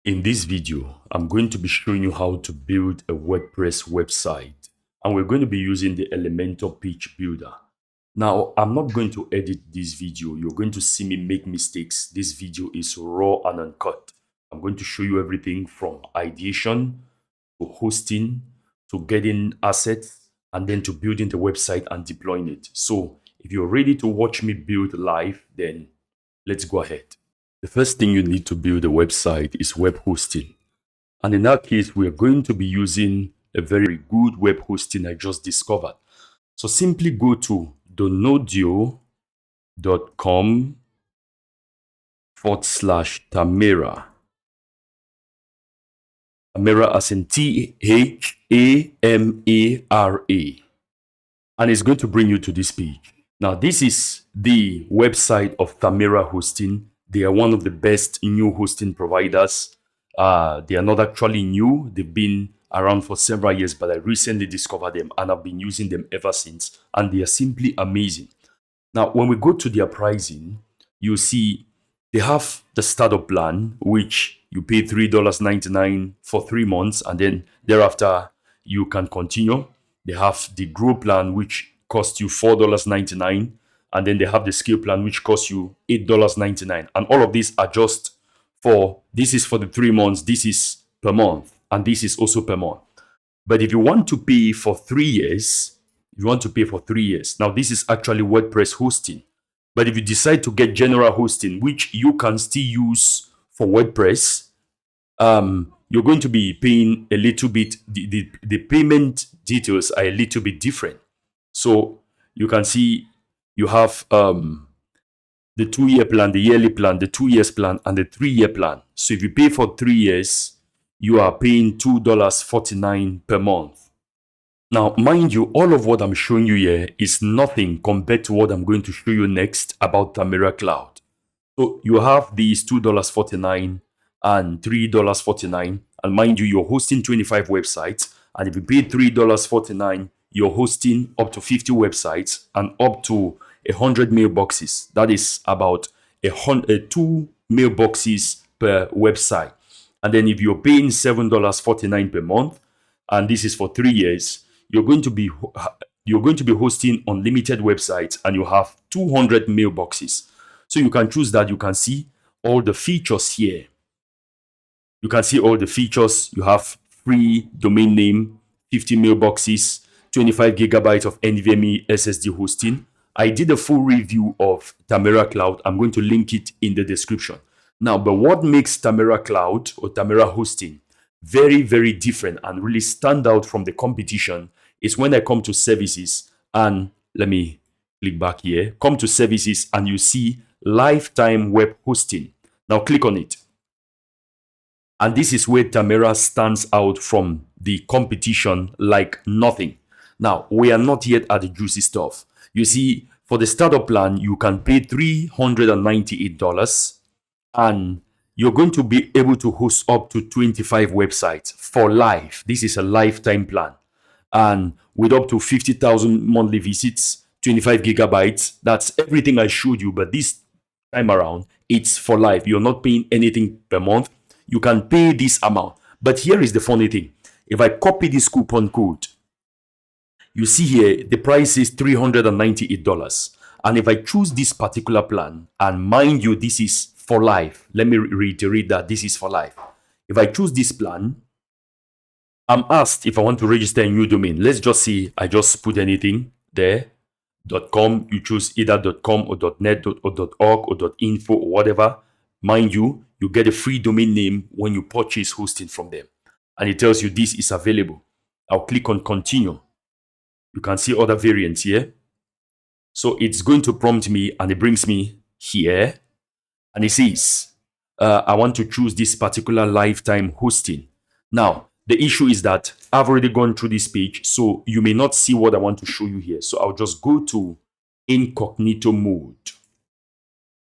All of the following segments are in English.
In this video, I'm going to be showing you how to build a WordPress website, and we're going to be using the Elementor page builder. Now, I'm not going to edit this video. You're going to see me make mistakes. This video is raw and uncut. I'm going to show you everything from ideation to hosting to getting assets and then to building the website and deploying it. So if you're ready to watch me build live, then let's go ahead. The first thing you need to build a website is web hosting. And in that case, we're going to be using a very good web hosting I just discovered. So simply go to donodio.com/Tamera. Tamera as in Tamara. And it's going to bring you to this page. Now, this is the website of Tamera Hosting. They are one of the best new hosting providers. They are not actually new. They've been around for several years, but I recently discovered them and I've been using them ever since. And they are simply amazing. Now, when we go to their pricing, you see they have the startup plan, which you pay $3.99 for 3 months, and then thereafter you can continue. They have the grow plan, which costs you $4.99, and then they have the scale plan, which costs you $8.99. And all of these are just this is for the 3 months, this is per month, and this is also per month. But if you want to pay for 3 years, now this is actually WordPress hosting. But if you decide to get general hosting, which you can still use for WordPress, you're going to be paying a little bit, the payment details are a little bit different. So you can see you have the 2-year plan, the yearly plan, the 2 years plan, and the 3-year plan. So if you pay for 3 years, you are paying $2.49 per month. Now, mind you, all of what I'm showing you here is nothing compared to what I'm going to show you next about Tamera Cloud. So you have these $2.49 and $3.49. And mind you, you're hosting 25 websites. And if you pay $3.49, you're hosting up to 50 websites and up to 100 mailboxes. That is about 2 mailboxes per website. And then if you're paying $7.49 per month, and this is for 3 years, you're going to be hosting unlimited websites, and you have 200 mailboxes. So you can choose that. You can see all the features here. You can see all the features. You have free domain name, 50 mailboxes, 25 gigabytes of NVMe SSD hosting. I did a full review of Tamera Cloud. I'm going to link it in the description. Now, but what makes Tamera Cloud or Tamera Hosting very, very different and really stand out from the competition is when I come to services, and let me click back here, come to services, and you see lifetime web hosting. Now click on it. And this is where Tamera stands out from the competition like nothing. Now, we are not yet at the juicy stuff. You see, for the startup plan, you can pay $398, and you're going to be able to host up to 25 websites for life. This is a lifetime plan. And with up to 50,000 monthly visits, 25 gigabytes, that's everything I showed you. But this time around, it's for life. You're not paying anything per month. You can pay this amount. But here is the funny thing. If I copy this coupon code, you see here, the price is $398. And if I choose this particular plan, and mind you, this is for life. Let me reiterate that this is for life. If I choose this plan, I'm asked if I want to register a new domain. Let's just see, I just put anything there. .com, you choose either .com or .net or .org or .info or whatever. Mind you, you get a free domain name when you purchase hosting from them. And it tells you this is available. I'll click on continue. You can see other variants here. So it's going to prompt me and it brings me here. And it says, I want to choose this particular lifetime hosting. Now, the issue is that I've already gone through this page, so you may not see what I want to show you here. So I'll just go to incognito mode.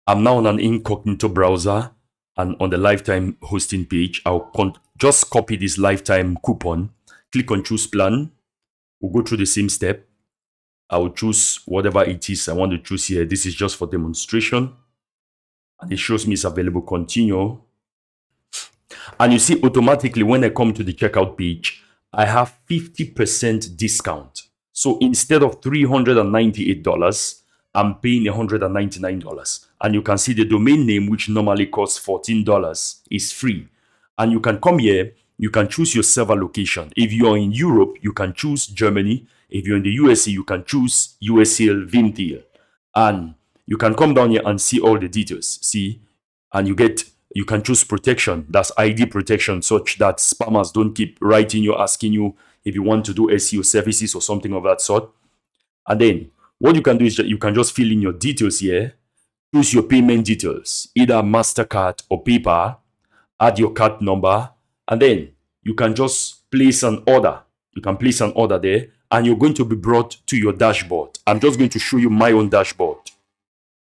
I'm now on an incognito browser, and on the lifetime hosting page, I'll just copy this lifetime coupon, click on choose plan. We'll go through the same step. I will choose whatever it is I want to choose here. This is just for demonstration. And it shows me it's available. Continue. And you see automatically when I come to the checkout page, I have 50% discount. So instead of $398, I'm paying $199. And you can see the domain name, which normally costs $14, is free. And you can come here, you can choose your server location. If you're in Europe, you can choose Germany. If you're in the USA, you can choose USL Vimtil. And you can come down here and see all the details. See, and you can choose protection. That's ID protection, such that spammers don't keep writing you, asking you if you want to do SEO services or something of that sort. And then what you can do is that you can just fill in your details here, choose your payment details, either MasterCard or PayPal, add your card number, and then you can just place an order. You can place an order there, and you're going to be brought to your dashboard. I'm just going to show you my own dashboard.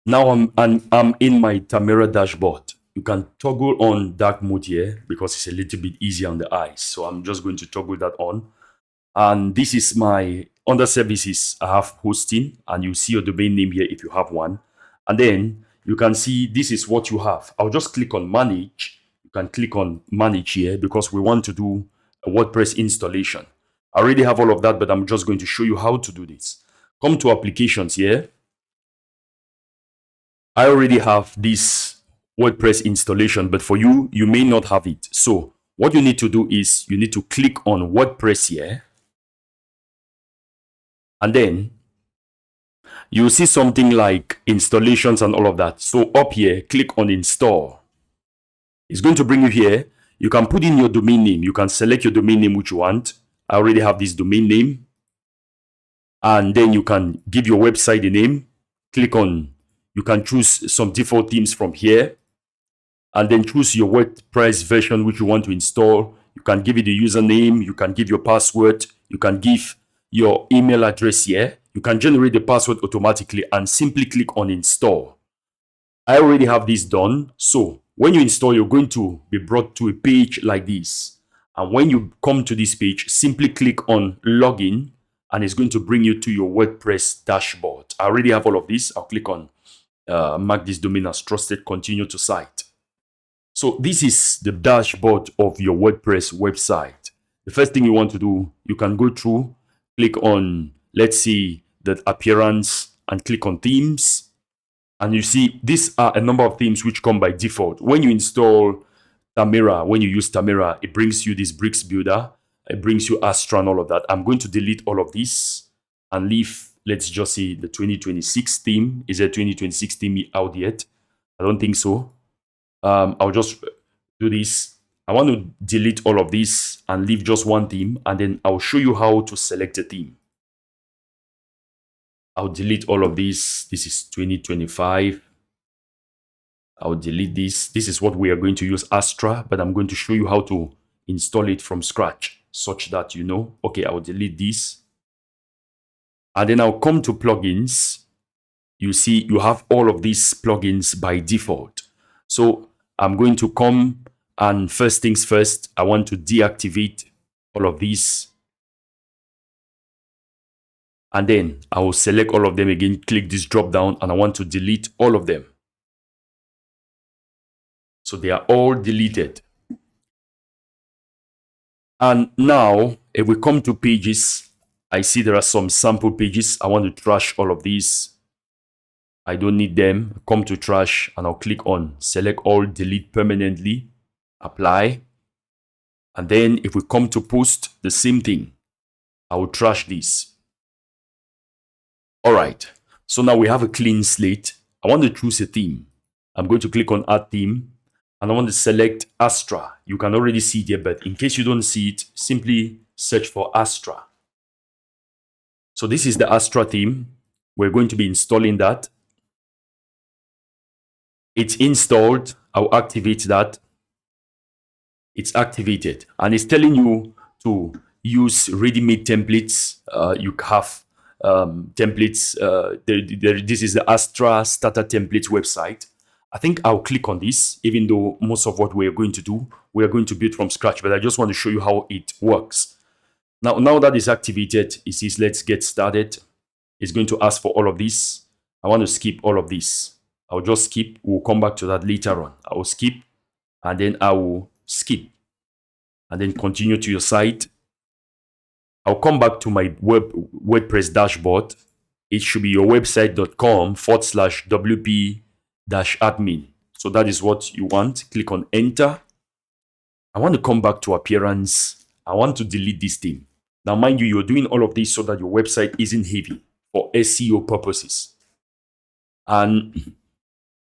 Now I'm in my Tamera dashboard. You can toggle on dark mode here because it's a little bit easier on the eyes. So I'm just going to toggle that on. And this is my under services. I have hosting, and you see your domain name here if you have one. And then you can see this is what you have. I'll just click on manage. You can click on manage here because we want to do a WordPress installation. I already have all of that, but I'm just going to show you how to do this. Come to applications here. I already have this WordPress installation, but for you, you may not have it. So what you need to do is you need to click on WordPress here. And then you'll see something like installations and all of that. So up here, click on install. It's going to bring you here. You can put in your domain name. You can select your domain name which you want. I already have this domain name. And then you can give your website a name. Click on, you can choose some default themes from here. And then choose your WordPress version which you want to install. You can give it a username. You can give your password. You can give your email address here. You can generate the password automatically and simply click on install. I already have this done. So when you install, you're going to be brought to a page like this. And when you come to this page, simply click on login and it's going to bring you to your WordPress dashboard. I already have all of this. I'll click on mark this domain as trusted, continue to site. So this is the dashboard of your WordPress website. The first thing you want to do, you can go through, click on, let's see, the appearance and click on themes. And you see, these are a number of themes which come by default. When you install Tamera, when you use Tamera, it brings you this bricks builder. It brings you Astra and all of that. I'm going to delete all of this and leave, let's just say, the 2026 theme. Is there a 2026 theme out yet? I don't think so. I'll just do this. I want to delete all of this and leave just one theme, and then I'll show you how to select a theme. I'll delete all of this. This is 2025. I'll delete this. This is what we are going to use, Astra, but I'm going to show you how to install it from scratch such that you know. Okay, I'll delete this. And then I'll come to plugins. You see, you have all of these plugins by default. So I'm going to come and first things first, I want to deactivate all of these. And then I will select all of them again, click this drop down, and I want to delete all of them. So they are all deleted. And now, if we come to pages, I see there are some sample pages. I want to trash all of these. I don't need them. Come to trash and I'll click on select all, delete permanently, apply. And then if we come to post, the same thing. I will trash this. All right. So now we have a clean slate. I want to choose a theme. I'm going to click on add theme and I want to select Astra. You can already see it here, but in case you don't see it, simply search for Astra. So this is the Astra theme. We're going to be installing that. It's installed. I'll activate that. It's activated and it's telling you to use ready-made templates. You have templates. This is the Astra starter templates website. I think I'll click on this, even though most of what we're going to do, we are going to build from scratch, but I just want to show you how it works. Now that is activated, it says let's get started. It's going to ask for all of this. I want to skip all of this. I'll just skip. We'll come back to that later on. I will skip and then I will skip. and then continue to your site. I'll come back to my WordPress dashboard. It should be your website.com/wp-admin. So that is what you want. Click on enter. I want to come back to appearance. I want to delete this thing. Now, mind you, you're doing all of this so that your website isn't heavy for SEO purposes. And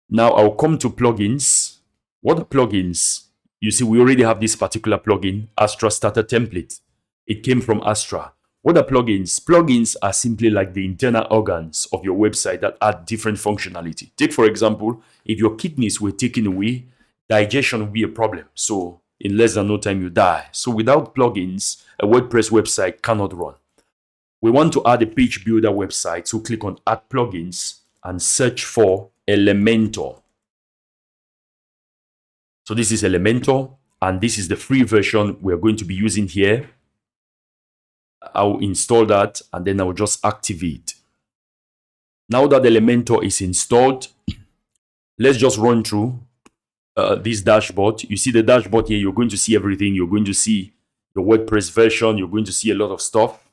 now I'll come to plugins. What are plugins? You see, we already have this particular plugin, Astra Starter Template. It came from Astra. What are plugins? Plugins are simply like the internal organs of your website that add different functionality. Take, for example, if your kidneys were taken away, digestion will be a problem. So in less than no time, you die. So without plugins, a WordPress website cannot run. We want to add a page builder website. So click on Add Plugins and search for Elementor. So this is Elementor, and this is the free version we're going to be using here. I'll install that, and then I'll just activate. Now that Elementor is installed, let's just run through this dashboard. You see the dashboard here, you're going to see everything. You're going to see the WordPress version. You're going to see a lot of stuff,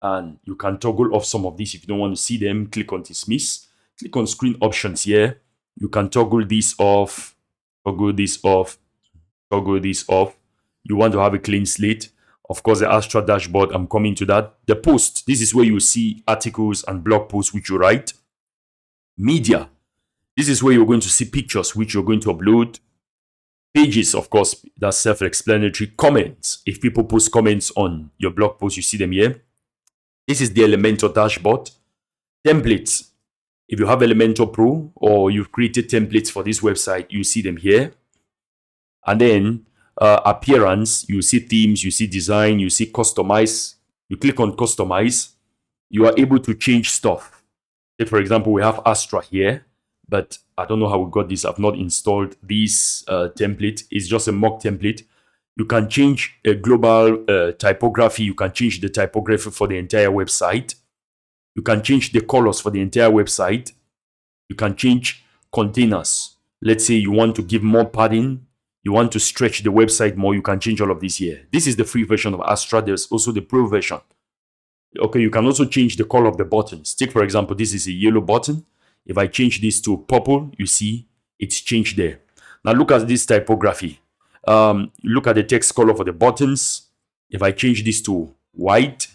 and you can toggle off some of this if you don't want to see them. Click on Dismiss. Click on Screen Options here. You can toggle this off, toggle this off, toggle this off. You want to have a clean slate. Of course, the Astra dashboard, I'm coming to that. The post, this is where you see articles and blog posts which you write. Media, this is where you're going to see pictures which you're going to upload. Pages, of course, that's self-explanatory. Comments, if people post comments on your blog post, you see them here. This is the Elementor dashboard. Templates, if you have Elementor Pro or you've created templates for this website, you see them here. And then appearance, you see themes, you see design, you see customize. You click on customize, you are able to change stuff. Say, for example, we have Astra here, but I don't know how we got this. I've not installed this template. It's just a mock template. You can change a global typography. You can change the typography for the entire website. You can change the colors for the entire website. You can change containers. Let's say you want to give more padding. You want to stretch the website more, you can change all of this here. This is the free version of Astra. There's also the pro version. Okay, you can also change the color of the buttons. Take, for example, this is a yellow button. If I change this to purple, you see it's changed there. Now look at this typography. Look at the text color for the buttons. If I change this to white,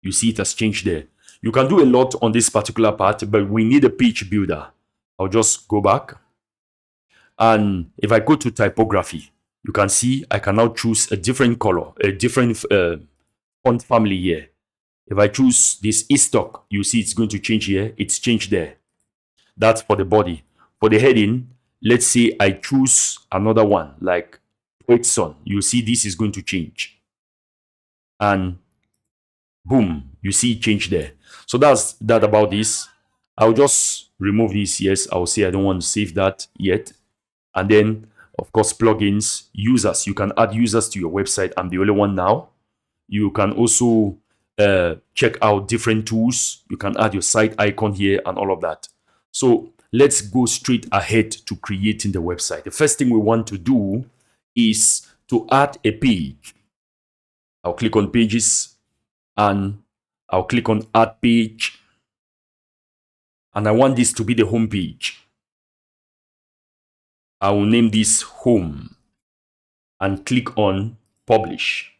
you see it has changed there. You can do a lot on this particular part, but we need a page builder. I'll just go back. And if I go to typography, you can see I can now choose a different color, a different font family here. If I choose this eStock, you see it's going to change here. It's changed there. That's for the body. For the heading, let's say I choose another one like Poetson. You see this is going to change. And boom, you see it change there. So that's that about this. I'll just remove this. Yes, I'll say I don't want to save that yet. And then, of course, plugins, users. You can add users to your website. I'm the only one now. You can also check out different tools. You can add your site icon here and all of that. So let's go straight ahead to creating the website. The first thing we want to do is to add a page. I'll click on Pages and I'll click on Add Page. And I want this to be the home page. I will name this Home and click on Publish.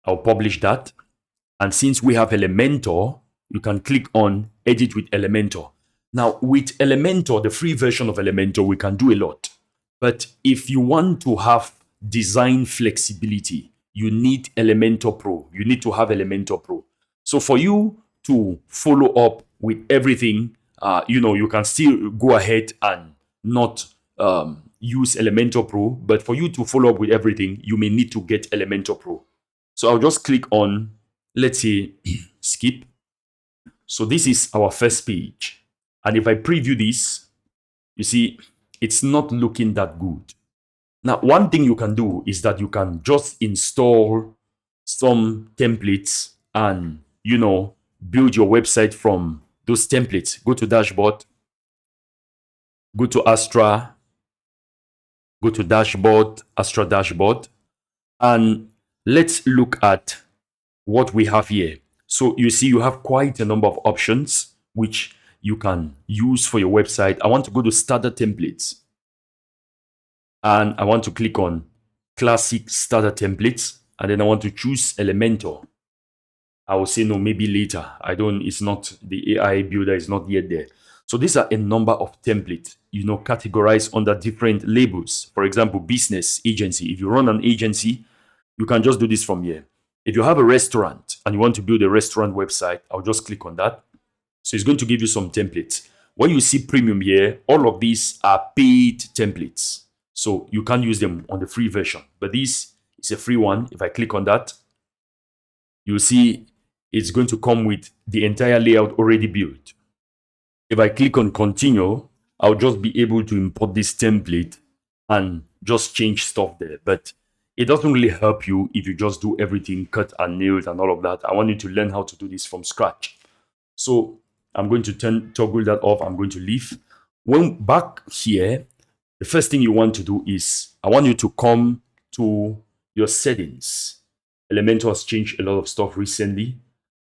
I'll publish that. And since we have Elementor, you can click on Edit with Elementor. Now, with Elementor, the free version of Elementor, we can do a lot. But if you want to have design flexibility, you need Elementor Pro. You need to have Elementor Pro. So for you to follow up with everything, you can still go ahead and not use Elementor Pro, but for you to follow up with everything, you may need to get Elementor Pro. So I'll just click on, let's say, skip. So this is our first page. And if I preview this, you see, it's not looking that good. Now, one thing you can do is that you can just install some templates and, build your website from those templates. Go to Dashboard, go to Astra, go to Dashboard, Astra Dashboard. And let's look at what we have here. So you see, you have quite a number of options which you can use for your website. I want to go to starter templates, and I want to click on classic starter templates, and then I want to choose Elementor. I will say no, maybe later. It's not, the AI builder is not yet there. So these are a number of templates, categorized under different labels. For example, business, agency. If you run an agency, you can just do this from here. If you have a restaurant and you want to build a restaurant website, I'll just click on that. So it's going to give you some templates. When you see premium here, all of these are paid templates. So you can't use them on the free version. But this is a free one. If I click on that, you'll see it's going to come with the entire layout already built. If I click on continue, I'll just be able to import this template and just change stuff there. But it doesn't really help you if you just do everything cut and nailed and all of that. I want you to learn how to do this from scratch. So I'm going to toggle that off. I'm going to leave. When back here, the first thing you want to do is, I want you to come to your settings. Elementor has changed a lot of stuff recently.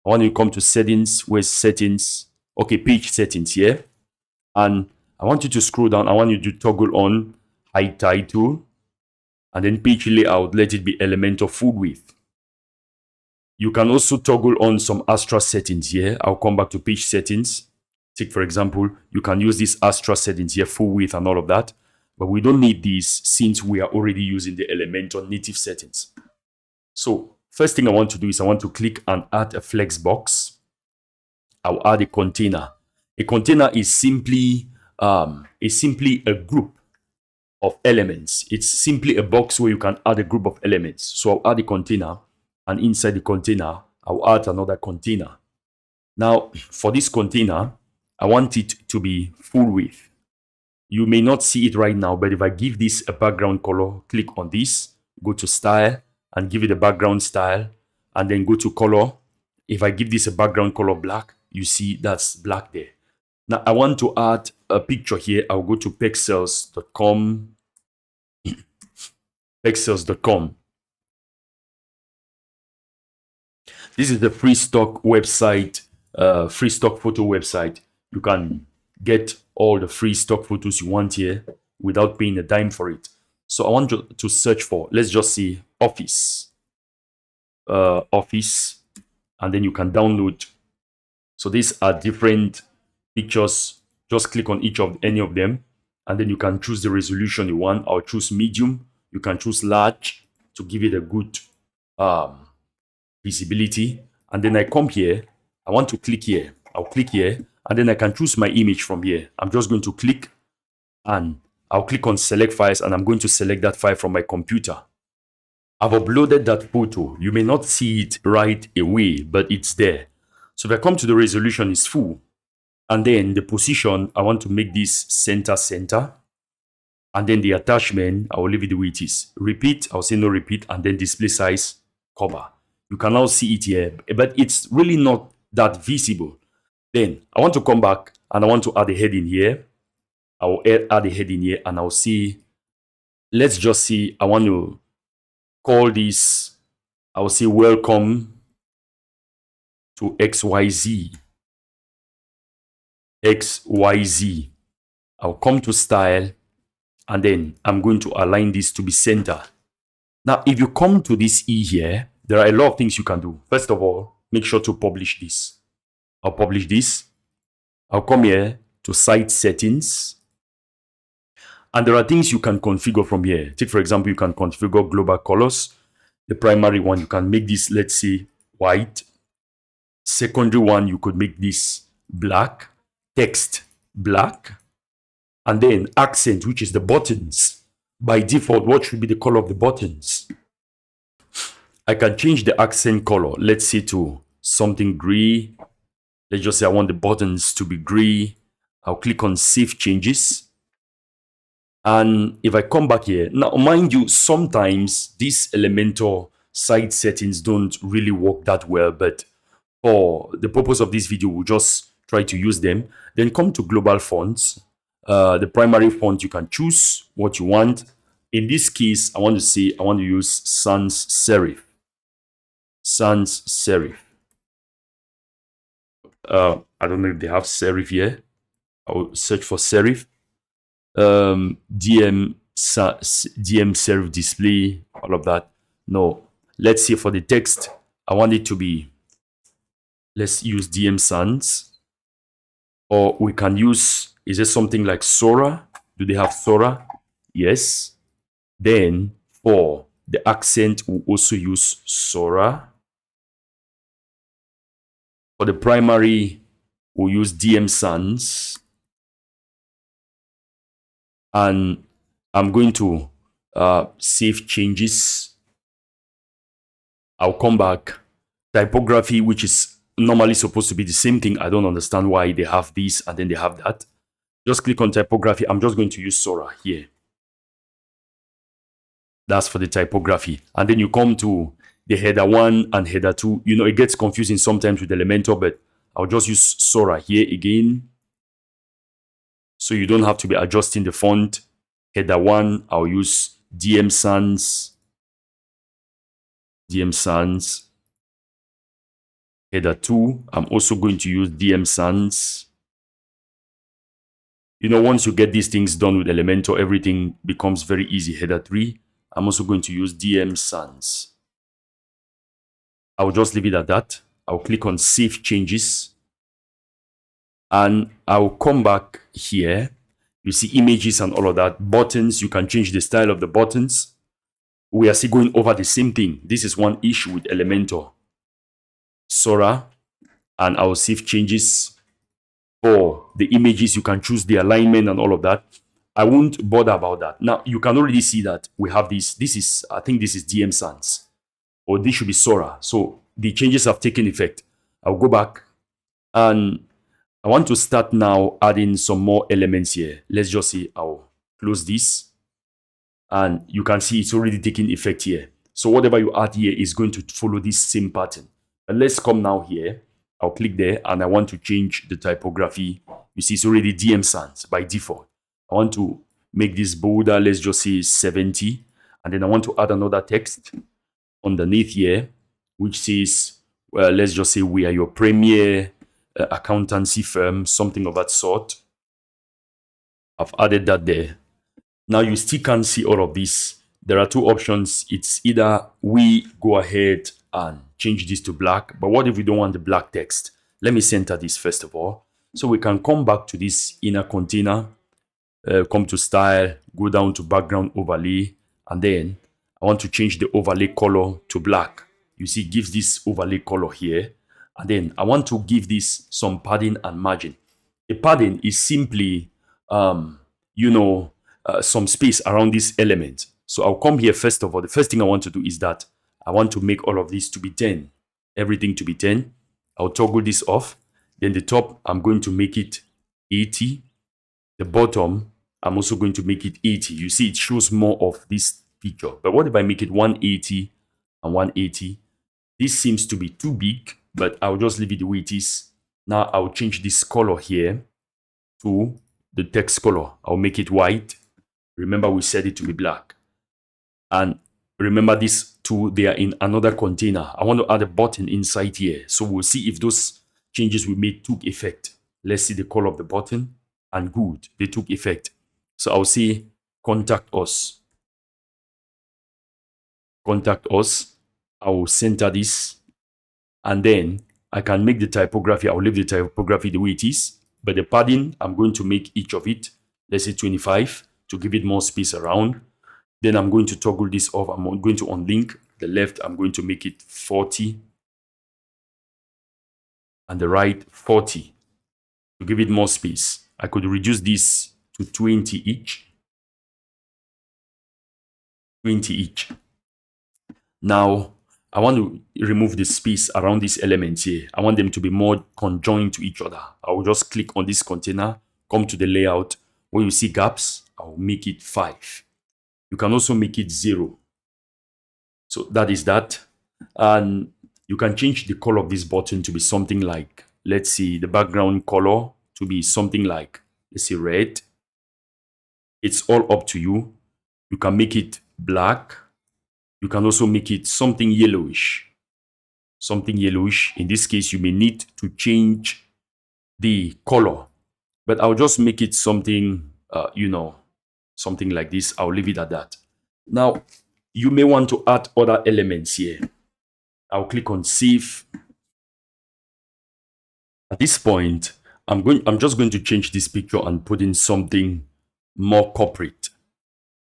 I want you to come to settings. Where's settings? Okay, page settings here. And I want you to scroll down. I want you to toggle on hide title. And then page layout, let it be Elementor full width. You can also toggle on some Astra settings here. I'll come back to page settings. Take, for example, you can use this Astra settings here, full width and all of that. But we don't need these since we are already using the Elementor native settings. So first thing I want to do is I want to click and add a flex box. I'll add a container. A container is simply a group of elements. It's simply a box where you can add a group of elements. So I'll add a container, and inside the container, I'll add another container. Now, for this container, I want it to be full width. You may not see it right now, but if I give this a background color, click on this, go to style, and give it a background style, and then go to color. If I give this a background color black, you see that's black there. Now, I want to add a picture here. I'll go to pexels.com. Pexels.com. This is the free stock website, free stock photo website. You can get all the free stock photos you want here without paying a dime for it. So I want you to search for, let's just see, office. Office. And then you can download. So these are different pictures. Just click on any of them, and then you can choose the resolution you want. I'll choose medium. You can choose large to give it a good visibility. And then I come here. I want to click here. I'll click here, and then I can choose my image from here. I'm just going to click, and I'll click on select files, and I'm going to select that file from my computer. I've uploaded that photo. You may not see it right away, but it's there. So if I come to the resolution, it's full. And then the position, I want to make this center. And then the attachment, I will leave it the way it is. Repeat, I'll say no repeat, and then display size, cover. You can now see it here, but it's really not that visible. Then I want to come back and I want to add a heading here. I will add a heading here, and I'll see, let's just see, I want to call this, I will say welcome to XYZ. XYZ. I'll come to style, and then I'm going to align this to be center. Now, if you come to this E here, there are a lot of things you can do. First of all, make sure to publish this. I'll publish this. I'll come here to site settings. And there are things you can configure from here. Take, for example, you can configure global colors. The primary one, you can make this, let's say, white. Secondary one, you could make this black. Text, black. And then accent, which is the buttons. By default, what should be the color of the buttons? I can change the accent color, let's say to something gray. Let's just say I want the buttons to be gray. I'll click on Save Changes. And if I come back here, now mind you, sometimes these Elementor site settings don't really work that well, but for the purpose of this video, we'll just try to use them. Then come to global fonts. The primary font, you can choose what you want. in this case, I want to use sans serif. Sans serif. I don't know if they have serif here. I'll search for serif. DM serif display, all of that. No, let's see for the text. I want it to be, let's use DM sans, or we can use, is there something like Sora? Do they have Sora? Yes. Then for the accent, we'll also use Sora. For the primary, we'll use DM sans. And I'm going to save changes. I'll come back. Typography, which is normally supposed to be the same thing. I don't understand why they have this and then they have that. Just click on typography. I'm just going to use Sora here. That's for the typography. And then you come to the header 1 and header 2. You know, it gets confusing sometimes with Elementor, but I'll just use Sora here again. So you don't have to be adjusting the font. Header 1, I'll use DM sans. DM sans. Header 2, I'm also going to use DM sans. You know, once you get these things done with Elementor, everything becomes very easy. Header 3, I'm also going to use DM sans. I'll just leave it at that. I'll click on Save Changes. And I'll come back here. You see images and all of that. Buttons, you can change the style of the buttons. We are still going over the same thing. This is one issue with Elementor. Sora, and I'll save changes. For the images, you can choose the alignment and all of that. I won't bother about that. Now, you can already see that we have this. This is, I think this is DM sans. Or this should be Sora. So the changes have taken effect. I'll go back and I want to start now adding some more elements here. Let's just say I'll close this. And you can see it's already taking effect here. So whatever you add here is going to follow this same pattern. And let's come now here. I'll click there and I want to change the typography. You see it's already DM sans by default. I want to make this bolder. Let's just say 70. And then I want to add another text underneath here, which says, well, let's just say we are your premier accountancy firm, something of that sort. I've added that there. Now you still can't see all of this. There are two options. It's either we go ahead and change this to black, but what if we don't want the black text? Let me center this first of all. So we can come back to this inner container, come to style, go down to background overlay, and then I want to change the overlay color to black. You see, it gives this overlay color here. And then I want to give this some padding and margin. A padding is simply, some space around this element. So I'll come here first of all. The first thing I want to do is that I want to make all of this to be 10. Everything to be 10. I'll toggle this off. Then the top, I'm going to make it 80. The bottom, I'm also going to make it 80. You see, it shows more of this feature. But what if I make it 180 and 180? This seems to be too big, but I'll just leave it the way it is. Now I'll change this color here to the text color. I'll make it white. Remember, we set it to be black. And remember, these two, they are in another container. I want to add a button inside here. So we'll see if those changes we made took effect. Let's see the color of the button. And good, they took effect. So I'll say contact us. Contact us. I will center this. And then I can make the typography. I'll leave the typography the way it is. But the padding, I'm going to make each of it, let's say 25, to give it more space around. Then I'm going to toggle this off. I'm going to unlink the left. I'm going to make it 40. And the right 40 to give it more space. I could reduce this to 20 each. 20 each. Now, I want to remove the space around these elements here. I want them to be more conjoined to each other. I will just click on this container, come to the layout. When you see gaps, I'll make it 5. You can also make it 0. So that is that. And you can change the color of this button to be something like, let's see, the background color to be something like, let's say, red. It's all up to you. You can make it black. You can also make it something yellowish. Something yellowish. In this case, you may need to change the color, but I'll just make it something, something like this. I'll leave it at that. Now, you may want to add other elements here. I'll click on save. At this point, I'm just going to change this picture and put in something more corporate.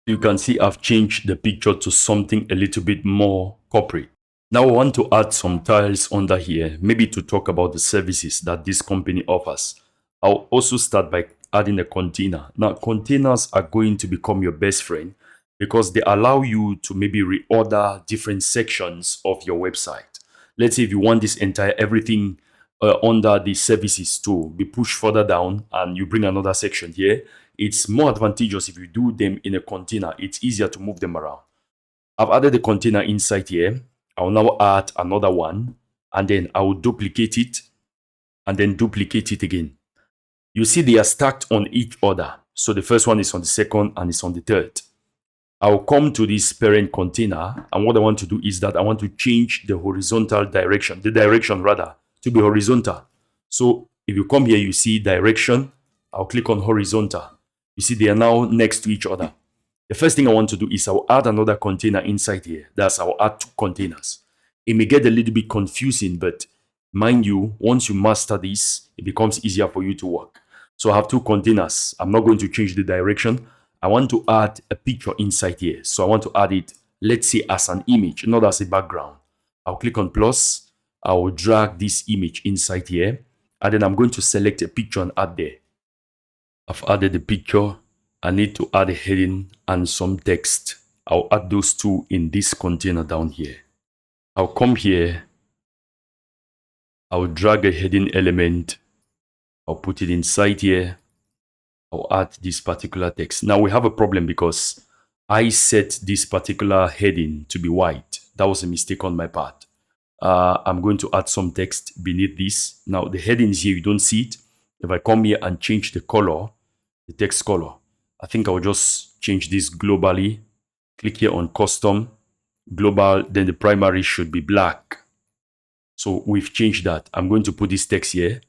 You can see I've changed the picture to something a little bit more corporate. Now I want to add some tiles under here, maybe to talk about the services that this company offers. I'll also start by adding a container. Now containers are going to become your best friend because they allow you to maybe reorder different sections of your website. Let's say if you want this entire everything under the services to be pushed further down and you bring another section here, it's more advantageous if you do them in a container. It's easier to move them around. I've added the container inside here. I'll now add another one and then I will duplicate it and then duplicate it again. You see they are stacked on each other. So the first one is on the second and it's on the third. I'll come to this parent container and what I want to do is that I want to change the horizontal direction, the direction rather, to be horizontal. So if you come here, you see direction. I'll click on horizontal. You see they are now next to each other. The first thing I want to do is I'll add another container inside here. That's I'll add 2 containers. It may get a little bit confusing, but mind you, once you master this, it becomes easier for you to work. So I have 2 containers. I'm not going to change the direction. I want to add a picture inside here. So I want to add it, let's say, as an image, not as a background. I'll click on plus. I will drag this image inside here. And then I'm going to select a picture and add there. I've added the picture. I need to add a heading and some text. I'll add those 2 in this container down here. I'll come here. I'll drag a heading element. I'll put it inside here. I'll add this particular text. Now we have a problem because I set this particular heading to be white. That was a mistake on my part. I'm going to add some text beneath this. Now the heading is here. You don't see it. If I come here and change the color, the text color, I think I'll just change this globally. Click here on custom, global, then the primary should be black. So we've changed that. I'm going to put this text here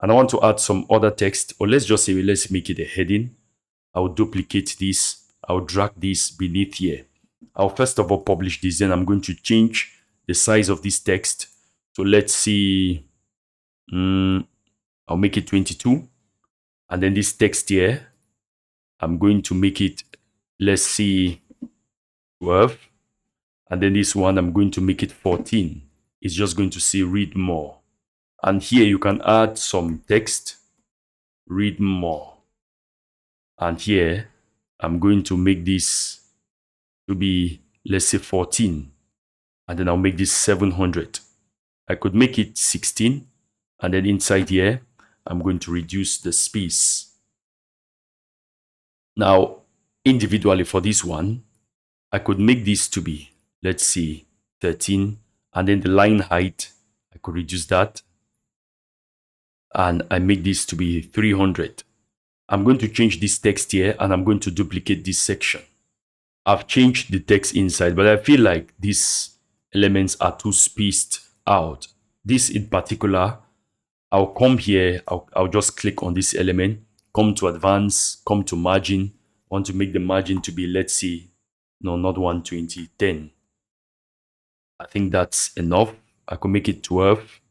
and I want to add some other text, or let's just say, let's make it a heading. I'll duplicate this. I'll drag this beneath here. I'll first of all publish this, then I'm going to change the size of this text. So let's see, I'll make it 22. And then this text here, I'm going to make it, let's see, 12. And then this one, I'm going to make it 14. It's just going to say read more. And here you can add some text, read more. And here, I'm going to make this to be, let's say, 14. And then I'll make this 700. I could make it 16. And then inside here, I'm going to reduce the space. Now, individually for this one, I could make this to be, let's see, 13. And then the line height, I could reduce that. And I make this to be 300. I'm going to change this text here and I'm going to duplicate this section. I've changed the text inside, but I feel like these elements are too spaced out. This in particular, I'll come here, I'll just click on this element, come to advanced, come to margin. I want to make the margin to be, let's see, no, not 120, 10. I think that's enough. I could make it 12.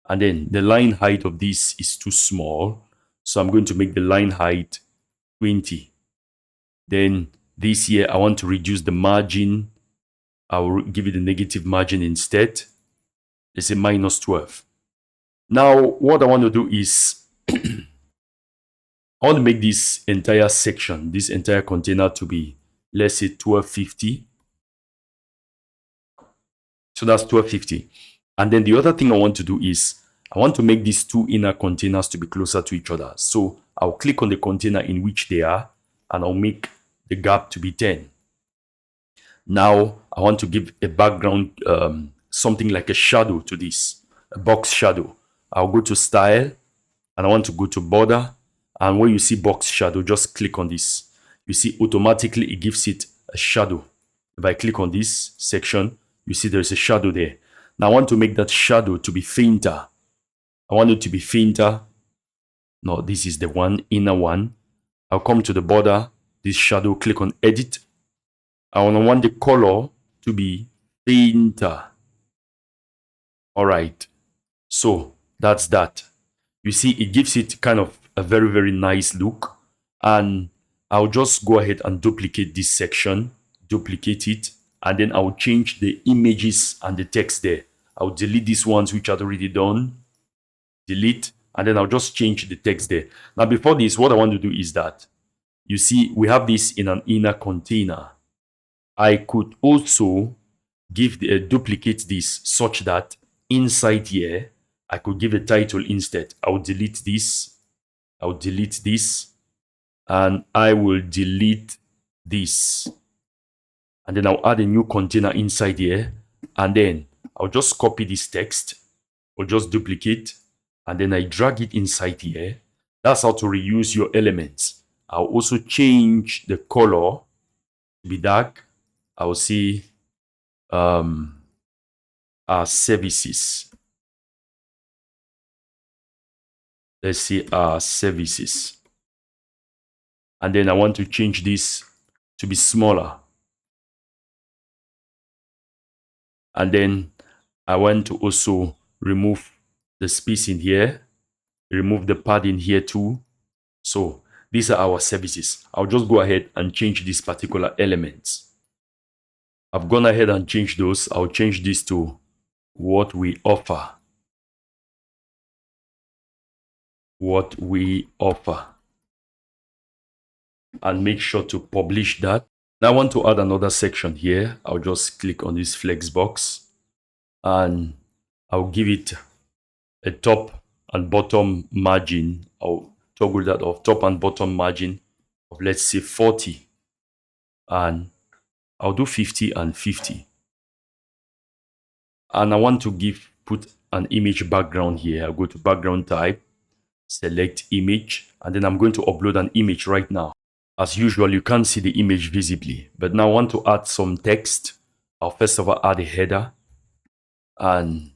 And then the line height of this is too small. So I'm going to make the line height 20. Then this here, I want to reduce the margin. I will give it a negative margin instead. Let's say minus 12. Now, what I want to do is, I want to make this entire section, this entire container to be, let's say 1250. So that's 1250. And then the other thing I want to do is, I want to make these 2 inner containers to be closer to each other. So I'll click on the container in which they are, and I'll make the gap to be 10. Now, I want to give a background, something like a shadow to this, a box shadow. I'll go to style, and I want to go to border. And when you see box shadow, just click on this. you see automatically it gives it a shadow. If I click on this section, you see there's a shadow there. Now I want to make that shadow to be fainter. I want it to be fainter. No, this is the one, inner one. I'll come to the border, this shadow, click on edit. I want the color to be fainter. All right, so that's that. You see, it gives it kind of a very, very nice look. And I'll just go ahead and duplicate this section, duplicate it, and then I'll change the images and the text there. I'll delete these ones which I'd already done, delete, and then I'll just change the text there. Now, before this, what I want to do is that, you see, we have this in an inner container. I could also duplicate this such that inside here, I could give a title instead. I'll delete this, and I will delete this. And then I'll add a new container inside here, and then I'll just copy this text, or just duplicate, and then I drag it inside here. That's how to reuse your elements. I'll also change the color to be dark. I'll see our services. Let's see our services. And then I want to change this to be smaller. And then I want to also remove the space in here, remove the padding here too. So these are our services. I'll just go ahead and change these particular elements. I've gone ahead and changed those. I'll change this to what we offer. What we offer. And make sure to publish that. Now I want to add another section here. I'll just click on this flex box and I'll give it a top and bottom margin. I'll toggle that off, top and bottom margin of, let's say, 40. And I'll do 50 and 50. And I want to put an image background here. I'll go to background type, select image, and then I'm going to upload an image right now. As usual, you can't see the image visibly, but now I want to add some text. I'll first of all add a header, and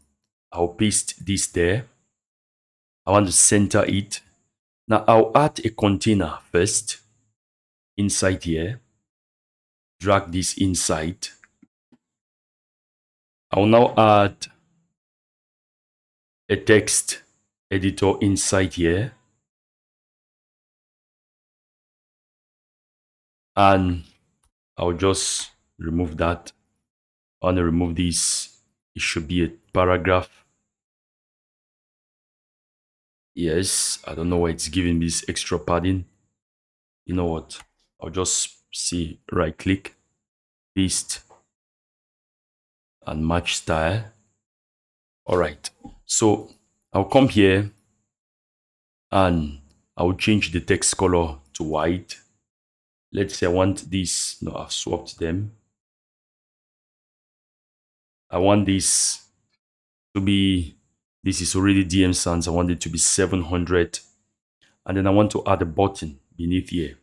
I'll paste this there. I want to center it. Now I'll add a container first inside here. Drag this inside. I'll now add a text editor inside here. And I'll just remove that. I want to remove this. It should be a paragraph. Yes, I don't know why it's giving this extra padding. You know what? I'll just right click, paste, and match style. All right. So I'll come here and I'll change the text color to white. Let's say I want this. No, I've swapped them. I want this to be, this is already DM Sans. I want it to be 700. And then I want to add a button beneath here.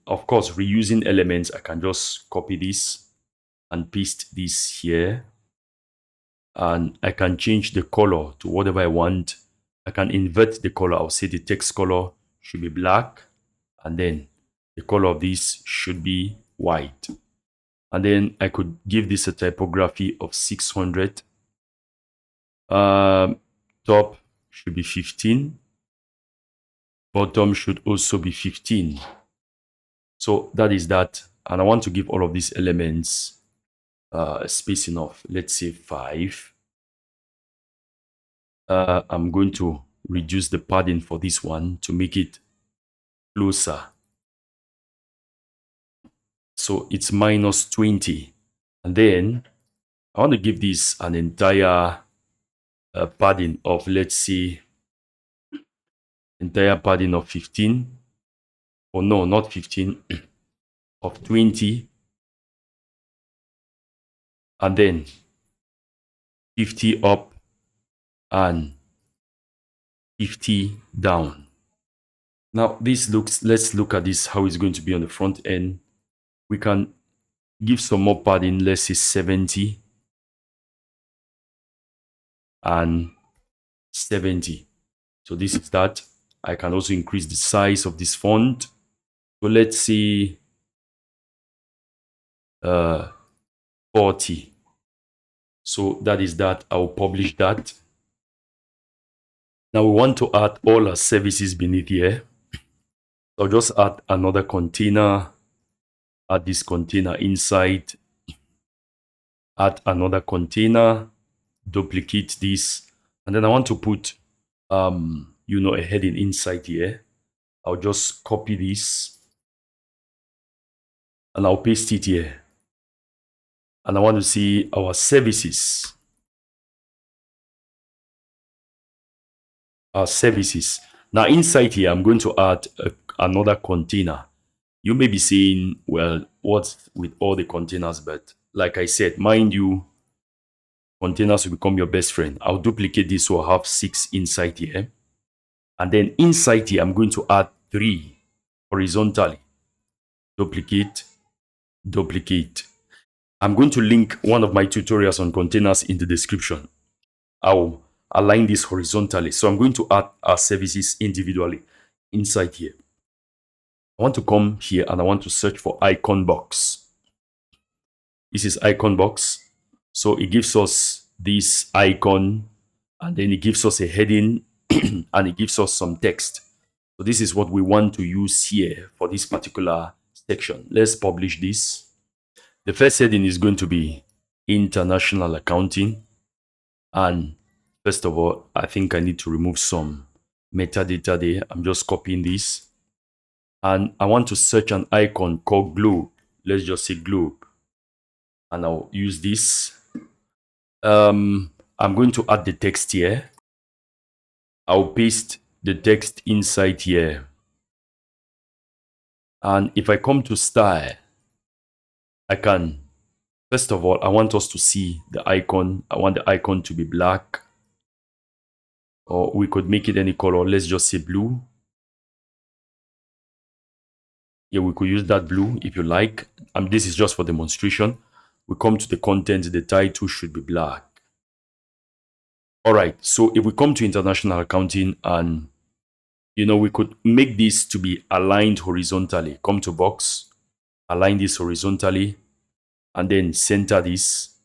Of course, reusing elements, I can just copy this and paste this here. And I can change the color to whatever I want. I can invert the color. I'll say the text color should be black. And then the color of this should be white. And then I could give this a typography of 600. Top should be 15. Bottom should also be 15. So that is that. And I want to give all of these elements a spacing of, let's say, 5. I'm going to reduce the padding for this one to make it closer. So it's -20. And then I want to give this an entire padding of, let's say, entire padding of 15. Or no, not 15, of 20. And then 50 up and 50 down. Now let's look at this, how it's going to be on the front end. We can give some more padding, let's say 70 and 70. So this is that. I can also increase the size of this font. So let's say 40. So that is that. I'll publish that. Now we want to add all our services beneath here. I'll just add another container, add this container inside, add another container, duplicate this, and then I want to put a heading inside here. I'll just copy this and I'll paste it here. And I want to see our services. Our services. Now inside here, I'm going to add another container. You may be saying, well, what's with all the containers? But like I said, mind you, containers will become your best friend. I'll duplicate this so I have 6 inside here. And then inside here, I'm going to add 3 horizontally. Duplicate, duplicate. I'm going to link one of my tutorials on containers in the description. I'll align this horizontally. So I'm going to add our services individually inside here. I want to come here and I want to search for icon box. This is icon box. So it gives us this icon and then it gives us a heading and it gives us some text. So this is what we want to use here for this particular section. Let's publish this. The first heading is going to be international accounting. And first of all, I think I need to remove some metadata there. I'm just copying this. And I want to search an icon called globe. Let's just say globe. And I'll use this. I'm going to add the text here. I'll paste the text inside here. And if I come to style, I can, first of all, I want us to see the icon. I want the icon to be black. Or we could make it any color. Let's just say blue. Yeah, we could use that blue if you like. This is just for demonstration. We come to the content, the title should be black. All right, so if we come to international accounting and, we could make this to be aligned horizontally. Come to box, align this horizontally, and then center this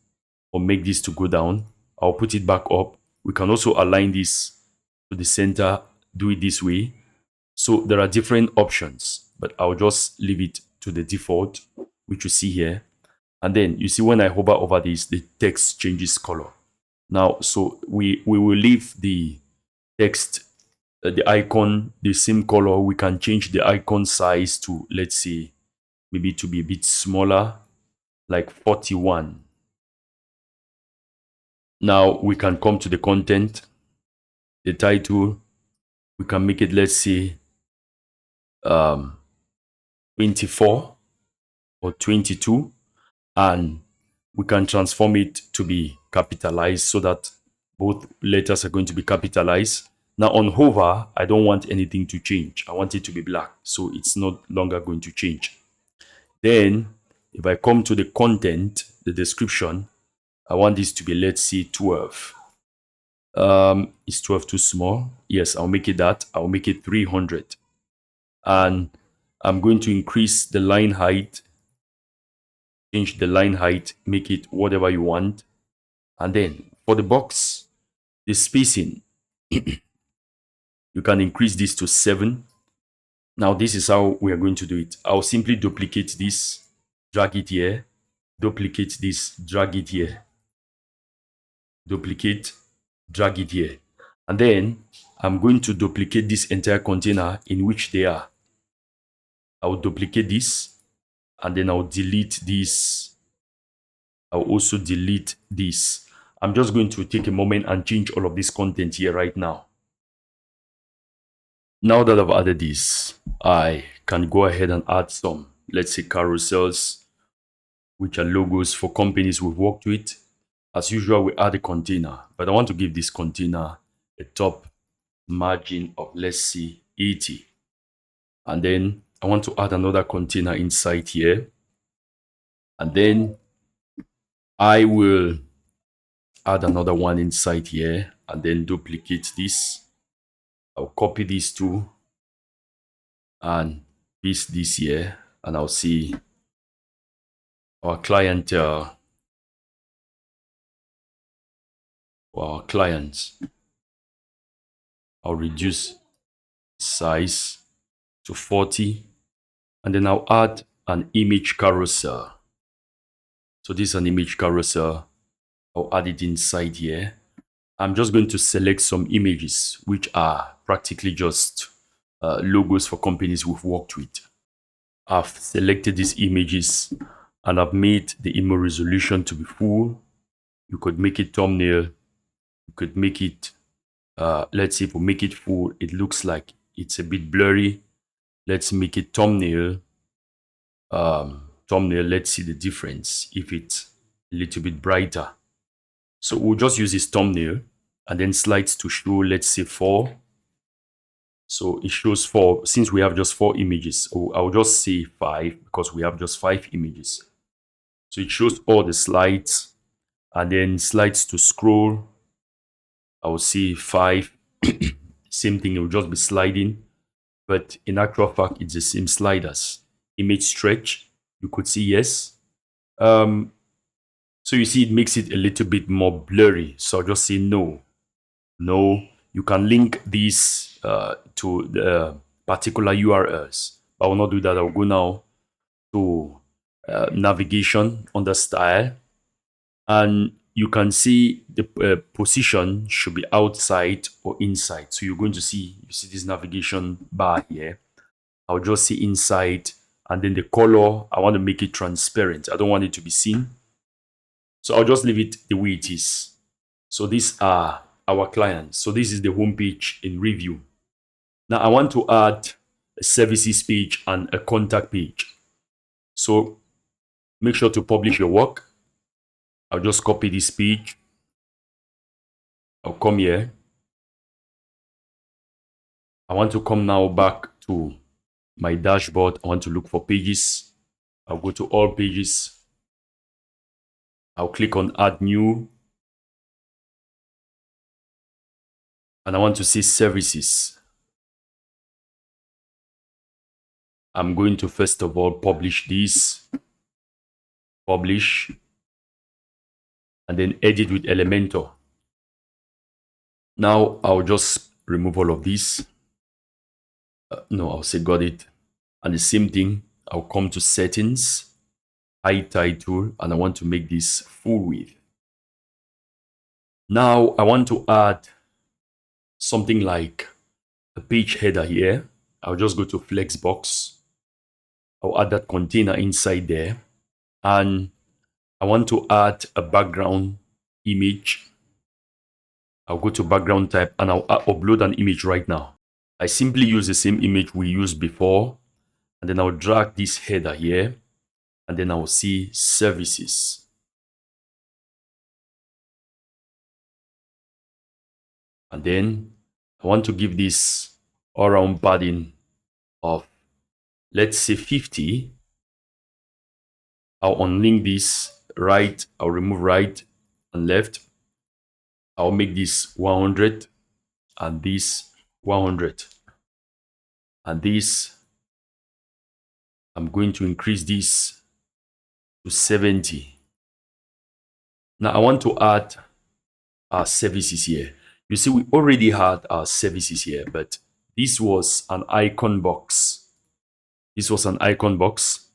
or make this to go down. I'll put it back up. We can also align this to the center, do it this way. So there are different options, but I'll just leave it to the default, which you see here. And then you see when I hover over this, the text changes color. Now, so we will leave the text, the icon, the same color. We can change the icon size to, let's say, maybe to be a bit smaller, like 41. Now we can come to the content, the title. We can make it, let's say, 24 or 22, and we can transform it to be capitalized so that both letters are going to be capitalized. Now on hover, I don't want anything to change. I want it to be black, so it's not longer going to change. Then if I come to the content, the description, I want this to be, let's say, 12. Is 12 too small? Yes, I'll make it that. I'll make it 300. And I'm going to increase the line height, change the line height, make it whatever you want. And then for the box, the spacing, you can increase this to 7. Now this is how we are going to do it. I'll simply duplicate this, drag it here, duplicate this, drag it here, duplicate, drag it here. And then I'm going to duplicate this entire container in which they are. I'll duplicate this and then I'll delete this. I'll also delete this. I'm just going to take a moment and change all of this content here right now. Now that I've added this, I can go ahead and add some, let's say, carousels, which are logos for companies we've worked with. As usual, we add a container, but I want to give this container a top margin of, let's say, 80. And then I want to add another container inside here. And then I will add another one inside here and then duplicate this. I'll copy these two and paste this here, and I'll see our client, our clients. I'll reduce size to 40, and then I'll add an image carousel. So this is an image carousel. I'll add it inside here. I'm just going to select some images which are practically just logos for companies we've worked with. I've selected these images and I've made the image resolution to be full. You could make it thumbnail. You could make it, let's see, if we make it full, it looks like it's a bit blurry. Let's make it thumbnail. Thumbnail, let's see the difference if it's a little bit brighter. So we'll just use this thumbnail and then slides to show, let's say 4. So it shows 4. Since we have just 4 images, I'll just say 5 because we have just 5 images. So it shows all the slides and then slides to scroll. I will see 5. Same thing, it will just be sliding. But in actual fact, it's the same sliders. Image stretch, you could see yes. So you see it makes it a little bit more blurry. So I'll just say no. No, you can link these to the particular URLs. But I will not do that. I'll go now to navigation under style. And you can see the position should be outside or inside. So you're going to see, you see this navigation bar here. I'll just see inside, and then the color, I want to make it transparent. I don't want it to be seen. So I'll just leave it the way it is. So these are our clients. So this is the home page in review. Now I want to add a services page and a contact page. So make sure to publish your work. I'll just copy this page. I'll come here. I want to come now back to my dashboard. I want to look for pages. I'll go to all pages. I'll click on add new. And I want to see services. I'm going to first of all publish this. Publish. And then edit with Elementor. Now I'll just remove all of this. No, I'll say got it. And the same thing, I'll come to settings, hide title, and I want to make this full width. Now I want to add something like a page header here. I'll just go to Flexbox. I'll add that container inside there. And I want to add a background image. I'll go to background type and I'll upload an image right now. I simply use the same image we used before. And then I'll drag this header here. And then I'll see services. And then I want to give this all-round padding of, let's say 50. I'll unlink this right. I'll remove right and left. I'll make this 100 and this 100. And this, I'm going to increase this to 70. Now I want to add our services here. You see, we already had our services here, but this was an icon box. This was an icon box.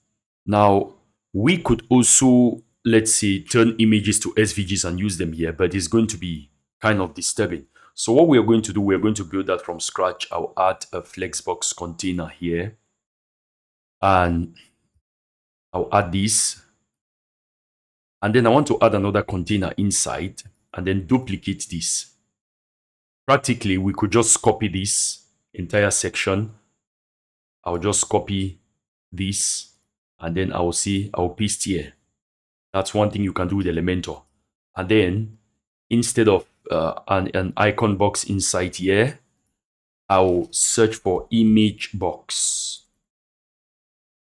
Now, we could also, let's say, turn images to SVGs and use them here, but it's going to be kind of disturbing. So what we're going to do, we're going to build that from scratch. I'll add a Flexbox container here. And I'll add this. And then I want to add another container inside and then duplicate this. Practically, we could just copy this entire section. I'll just copy this and then I'll paste here. That's one thing you can do with Elementor. And then instead of an icon box inside here, I'll search for image box.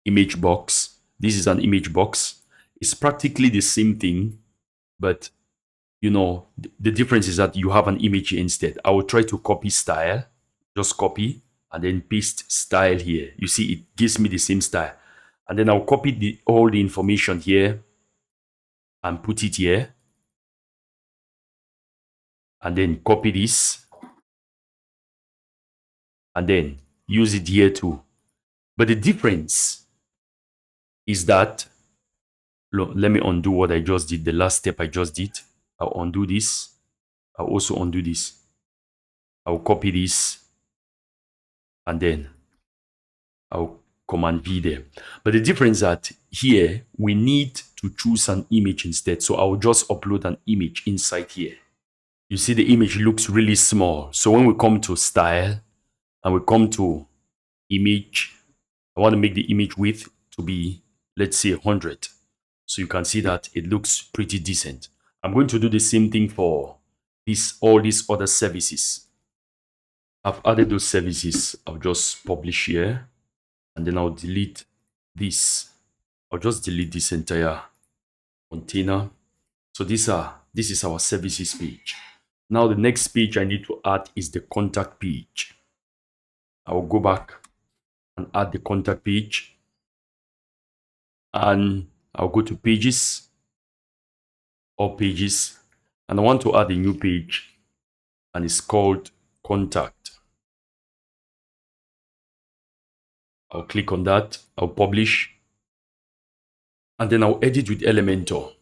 Image box. This is an image box. It's practically the same thing, but you know, the difference is that you have an image here instead. I will try to copy style, just copy and then paste style here. You see, it gives me the same style. And then I'll copy all the information here and put it here. And then copy this and then use it here too. But the difference is that, look, let me undo what I just did, the last step I just did. I'll undo this. I'll also undo this. I'll copy this and then I'll Command V there. But the difference is that here we need to choose an image instead. So I'll just upload an image inside here. You see the image looks really small. So when we come to style and we come to image, I want to make the image width to be, let's say, 100. So you can see that it looks pretty decent. I'm going to do the same thing for all these other services. I've added those services. I'll just publish here. And then I'll delete this. I'll just delete this entire container. So this is our services page. Now the next page I need to add is the contact page. I will go back and add the contact page. And I'll go to pages, all pages. And I want to add a new page. And it's called contact. I'll click on that. I'll publish. And then I'll edit with Elementor.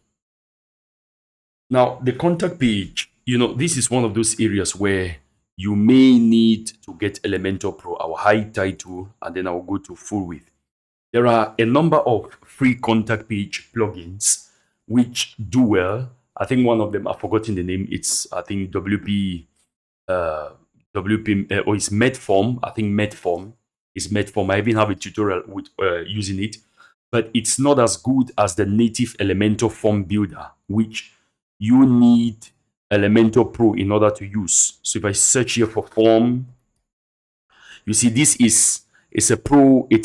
Now, the contact page, you know, this is one of those areas where you may need to get Elementor Pro. I'll hide title and then I'll go to full width. There are a number of free contact page plugins which do well. I think one of them, I've forgotten the name. It's, I think, WP, or it's Medform. I think Medform is Medform. I even have a tutorial with using it. But it's not as good as the native Elementor form builder, which you need Elementor Pro in order to use. So if I search here for form, you see this is a pro tool.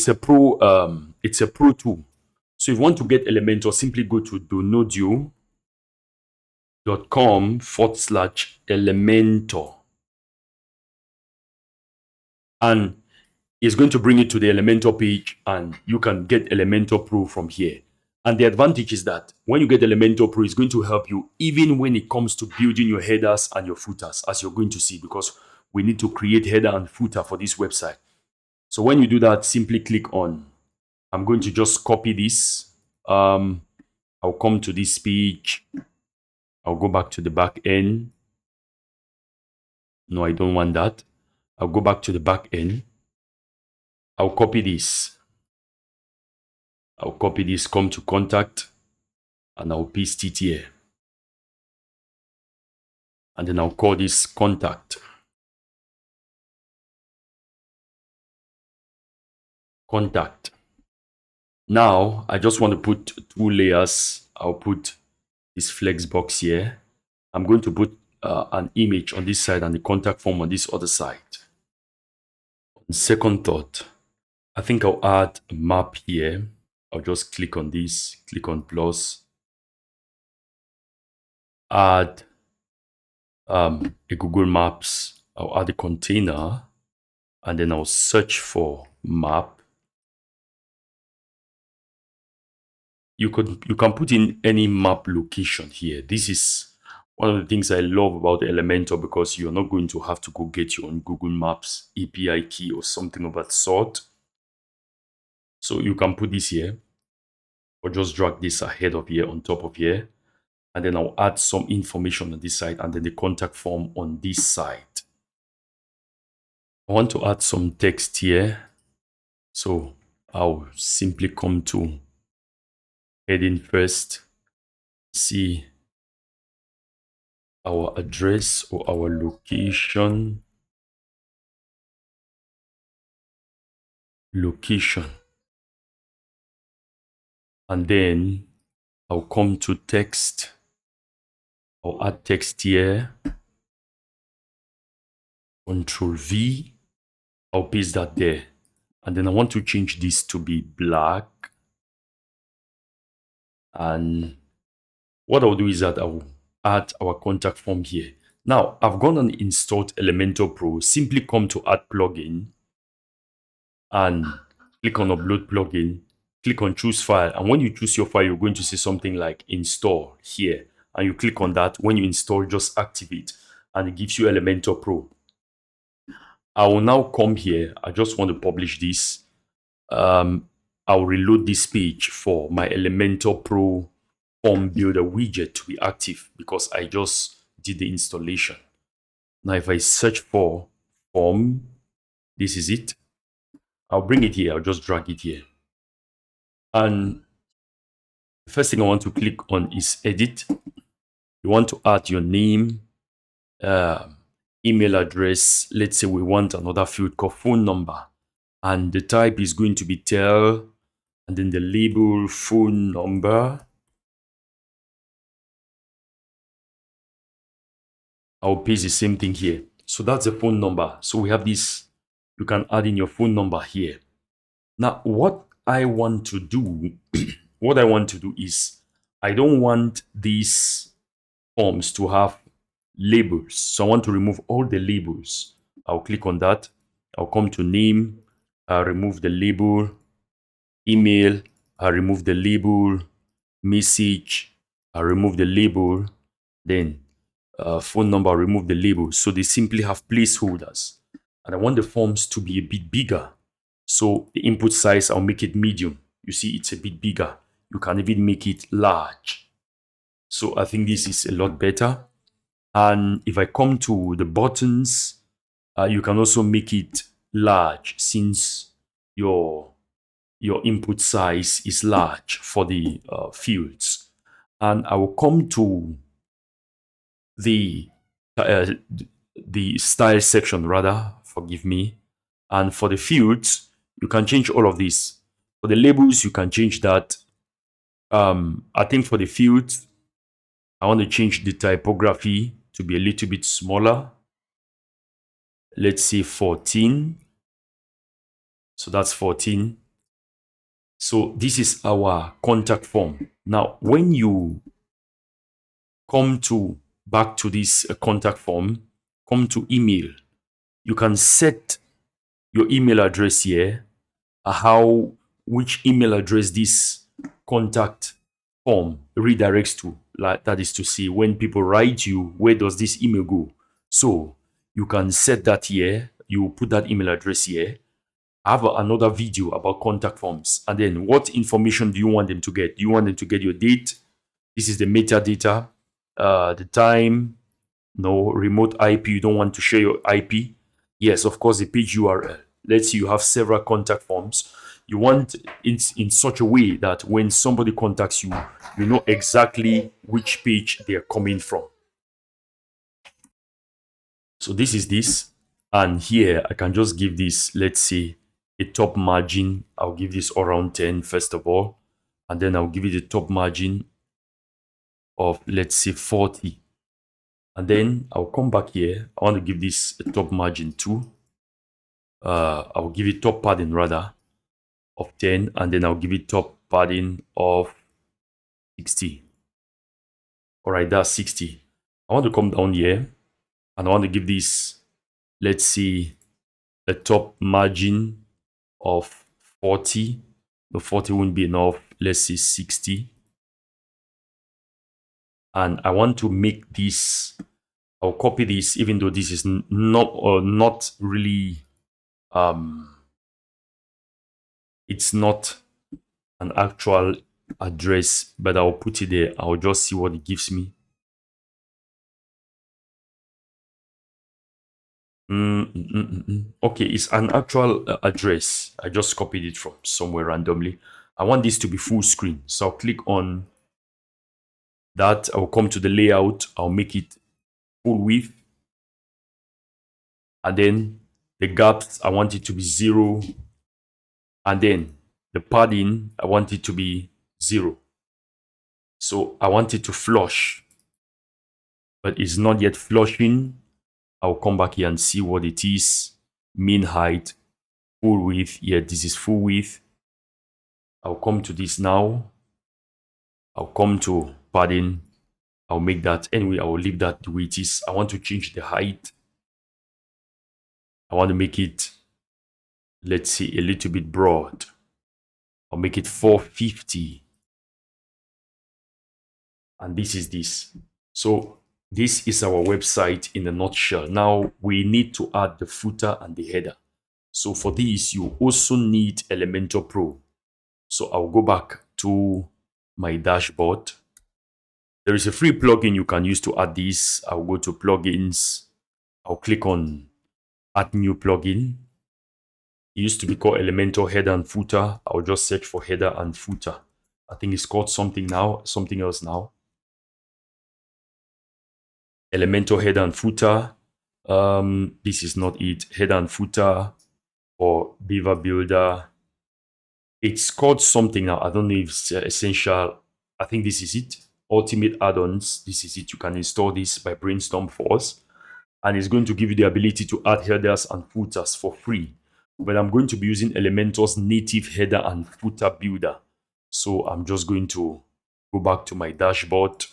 So if you want to get Elementor, simply go to donodio.com/Elementor. And it's going to bring you to the Elementor page and you can get Elementor Pro from here. And the advantage is that when you get Elementor Pro, it's going to help you even when it comes to building your headers and your footers, as you're going to see, because we need to create header and footer for this website. So when you do that, simply click on, I'm going to just copy this. I'll come to this page. I'll go back to the back end. No, I don't want that. I'll go back to the back end. I'll copy this. I'll copy this, come to contact, and I'll paste it here. And then I'll call this contact. Contact. Now, I just want to put 2 layers. I'll put this flex box here. I'm going to put an image on this side and the contact form on this other side. On second thought, I think I'll add a map here. I'll just click on this, click on plus, add a Google Maps. I'll add a container and then I'll search for map. You can put in any map location here. This is one of the things I love about Elementor, because you're not going to have to go get your own Google Maps API key or something of that sort. So you can put this here, or just drag this ahead of here, on top of here. And then I'll add some information on this side and then the contact form on this side. I want to add some text here. So I'll simply come to heading first, see our address or our location. And then I'll come to text. I'll add text here. Control V. I'll paste that there. And then I want to change this to be black. And what I'll do is that I will add our contact form here. Now, I've gone and installed Elementor Pro. Simply come to Add Plugin and click on Upload Plugin. Click on Choose File. And when you choose your file, you're going to see something like Install here. And you click on that. When you install, just activate. And it gives you Elementor Pro. I will now come here. I just want to publish this. I'll reload this page for my Elementor Pro form builder widget to be active because I just did the installation. Now, if I search for form, this is it. I'll bring it here. I'll just drag it here. And the first thing I want to click on is edit. You want to add your name, email address. Let's say we want another field called phone number. And the type is going to be tell, and then the label phone number. I'll paste the same thing here. So that's the phone number. So we have this. You can add in your phone number here. Now, what I want to do, is I don't want these forms to have labels. So I want to remove all the labels. I'll click on that. I'll come to name, remove the label, email, remove the label, message, remove the label, then phone number, remove the label. So they simply have placeholders. And I want the forms to be a bit bigger. So the input size, I'll make it medium. You see, it's a bit bigger. You can even make it large. So I think this is a lot better. And if I come to the buttons, you can also make it large since your input size is large for the fields. And I will come to the style section, rather, forgive me. And for the fields, you can change all of this. For the labels, you can change that. I think for the fields, I want to change the typography to be a little bit smaller. Let's say 14. So that's 14. So this is our contact form. Now, when you come back to this contact form, come to email, you can set your email address here, which email address this contact form redirects to. Like that is to say, when people write you, where does this email go? So you can set that here. You put that email address here. I have another video about contact forms. And then what information do you want them to get? Do you want them to get your date? This is the metadata, the time, no, remote IP. You don't want to share your IP. Yes, of course, the page URL. Let's say you have several contact forms. You want it in such a way that when somebody contacts you, you know exactly which page they're coming from. So this is this. And here I can just give this, let's say, a top margin. I'll give this around 10 first of all. And then I'll give it a top margin of, let's say, 40. And then I'll come back here. I want to give this a top margin too. I'll give it top padding rather of 10, and then I'll give it top padding of 60. All right, that's 60. I want to come down here and I want to give this, let's see, a top margin of 40. The 40 won't be enough. Let's say 60. And I want to make this, I'll copy this, even though this is not really, it's not an actual address, but I'll put it there. I'll just see what it gives me. Okay, it's an actual address. I just copied it from somewhere randomly. I want this to be full screen. So I'll click on that. I'll come to the layout. I'll make it full width. And then the gaps, I want it to be 0. And then the padding, I want it to be 0. So I want it to flush, but it's not yet flushing. I'll come back here and see what it is. Mean height full width. Yeah, this is full width. I'll come to this now. I'll come to padding. I'll make that. Anyway, I will leave that the way it is. I want to change the height. I want to make it, let's see, a little bit broad. I'll make it 450. And this is this. So this is our website in a nutshell. Now we need to add the footer and the header. So for this, you also need Elementor Pro. So I'll go back to my dashboard. There is a free plugin you can use to add this. I'll go to plugins. I'll click on add new plugin. It used to be called Elementor header and footer. I'll just search for header and footer. I think it's called something else now. Elementor header and footer. This is not it. Header and footer or Beaver Builder. It's called something now. I don't know if it's essential. I think this is it. Ultimate add-ons. This is it. You can install this by Brainstorm Force. And it's going to give you the ability to add headers and footers for free. But I'm going to be using Elementor's native header and footer builder. So I'm just going to go back to my dashboard.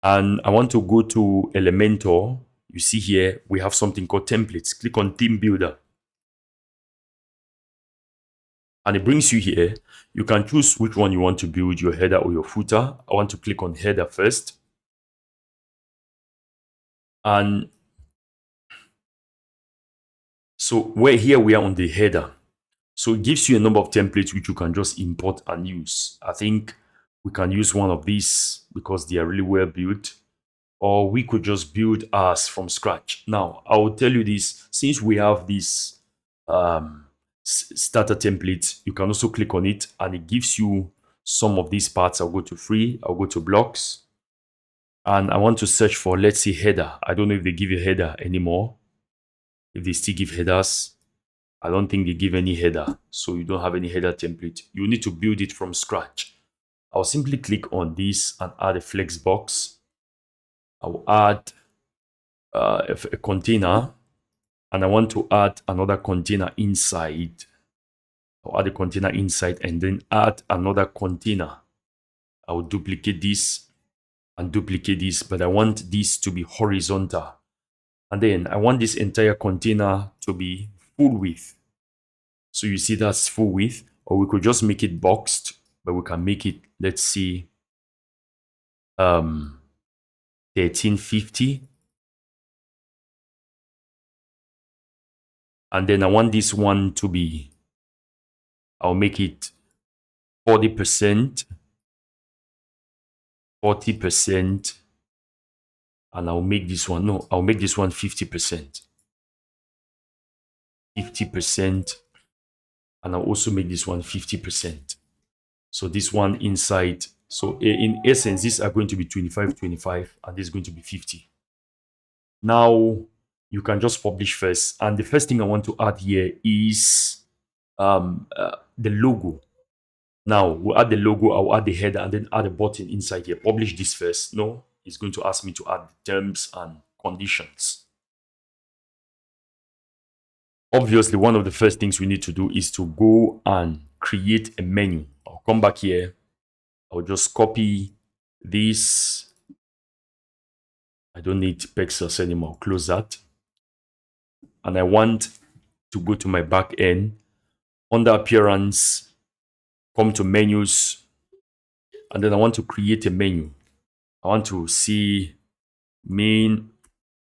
And I want to go to Elementor. You see here, we have something called templates. Click on Theme Builder. And it brings you here. You can choose which one you want to build, your header or your footer. I want to click on header first. And so here we are on the header. So it gives you a number of templates which you can just import and use. I think we can use one of these because they are really well built. Or we could just build ours from scratch. Now, I will tell you this. Since we have this starter template, you can also click on it and it gives you some of these parts. I'll go to free. I'll go to blocks. And I want to search for, let's say, header. I don't know if they give a header anymore. If they still give headers. I don't think they give any header. So you don't have any header template. You need to build it from scratch. I'll simply click on this and add a flex box. I'll add a container. And I want to add another container inside. I'll add a container inside and then add another container. I will duplicate this and duplicate this, but I want this to be horizontal. And then I want this entire container to be full width. So you see that's full width, or we could just make it boxed, but we can make it, let's see, 1350. And then I want this one to be, I'll make it 40%, 40%, and I'll make this one, no, I'll make this one 50%. 50%, and I'll also make this one 50%. So this one inside, so in essence, these are going to be 25, 25, and this is going to be 50. Now, you can just publish first. And the first thing I want to add here is the logo. Now, we'll add the logo, I'll add the header, and then add a button inside here. Publish this first. No, it's going to ask me to add terms and conditions. Obviously, one of the first things we need to do is to go and create a menu. I'll come back here. I'll just copy this. I don't need pixels anymore. Close that. And I want to go to my back end. Under appearance, come to menus. And then I want to create a menu. I want to see main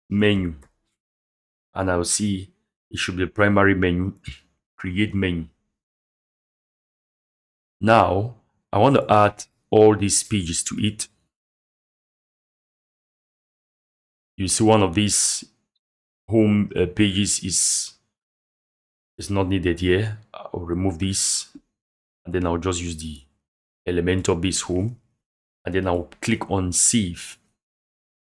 menu. And I'll see it should be the primary menu. Create menu. Now, I want to add all these pages to it. You see one of these home pages is not needed here. I'll remove this. And then I'll just use the Elementor base home. And then I'll click on save.